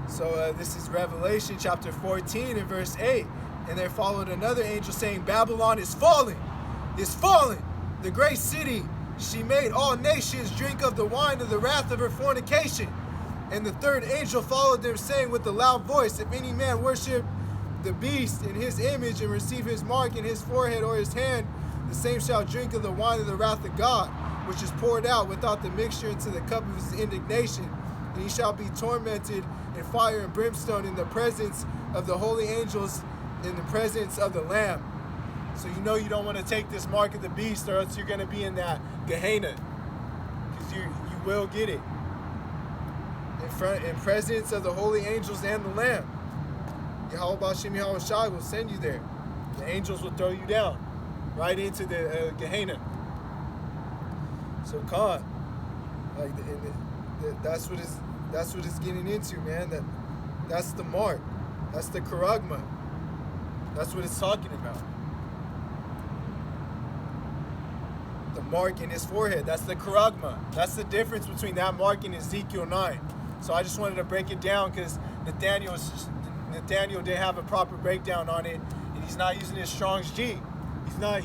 So this is Revelation chapter 14 and verse 8. And there followed another angel saying, Babylon is fallen, the great city. She made all nations drink of the wine of the wrath of her fornication. And the third angel followed them, saying with a loud voice, if any man worship the beast in his image and receive his mark in his forehead or his hand, the same shall drink of the wine of the wrath of God, which is poured out without the mixture into the cup of his indignation. And he shall be tormented in fire and brimstone in the presence of the holy angels, in the presence of the Lamb. So you know you don't want to take this mark of the beast, or else you're going to be in that Gehenna, because you will get it in presence of the holy angels and the Lamb. Yahawashi Yoke will send you there. The angels will throw you down right into the Gehenna. So Khan, like that's what it's getting into, man. That's the mark. That's the Karagma. That's what it's talking about. The mark in his forehead. That's the Karagma. That's the difference between that mark and Ezekiel 9. So I just wanted to break it down because Nathaniel didn't have a proper breakdown on it, and he's not using his Strong's G. He's not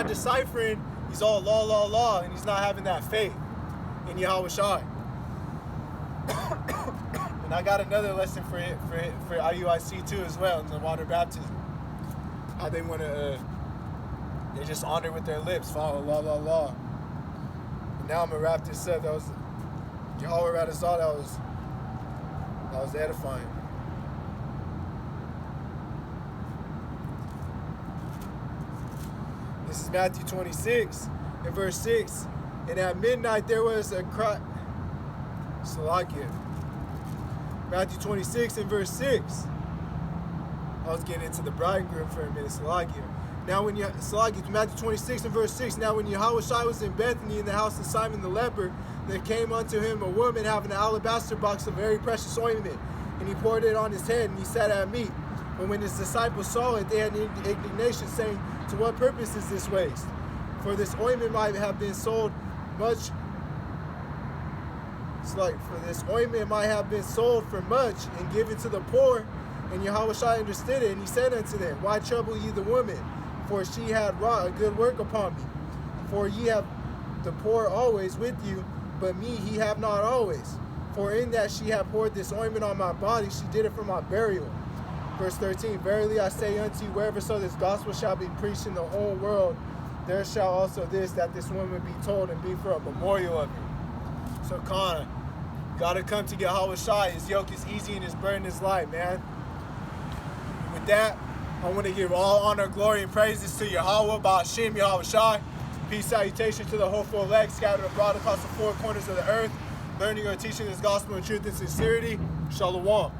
deciphering. He's all law, and he's not having that faith in Yahawashi. And I got another lesson for IUIC too as well in the water baptism. How they want to, they just honor with their lips, follow law. And now I'm gonna wrap this up. That was Yahawah Radazal. That was edifying. This is Matthew 26 and verse 6. And at midnight there was a cry. Salakia. Matthew 26 and verse 6. I was getting into the bridegroom for a minute. Salakia. Now when Matthew 26 and verse 6. Now when Yahawashi was in Bethany in the house of Simon the leper, there came unto him a woman having an alabaster box of very precious ointment, and he poured it on his head, and he sat at meat. But when his disciples saw it, they had indignation, saying, to what purpose is this waste? For this ointment might have been sold much. For this ointment might have been sold for much and given to the poor. And Yahawashi understood it, and he said unto them, why trouble ye the woman? For she had wrought a good work upon me. For ye have the poor always with you, but me he have not always. For in that she had poured this ointment on my body, she did it for my burial. Verse 13, verily I say unto you, wherever so this gospel shall be preached in the whole world, there shall also that this woman be told and be for a memorial of it. So Kana, gotta come to Yahawashi. His yoke is easy and his burden is light, man. With that, I want to give all honor, glory, and praises to Yahawah, bahasham, Yahawashi. Peace, salutation to the hopeful elect scattered abroad across the four corners of the earth, learning or teaching this gospel in truth and sincerity. Shalom.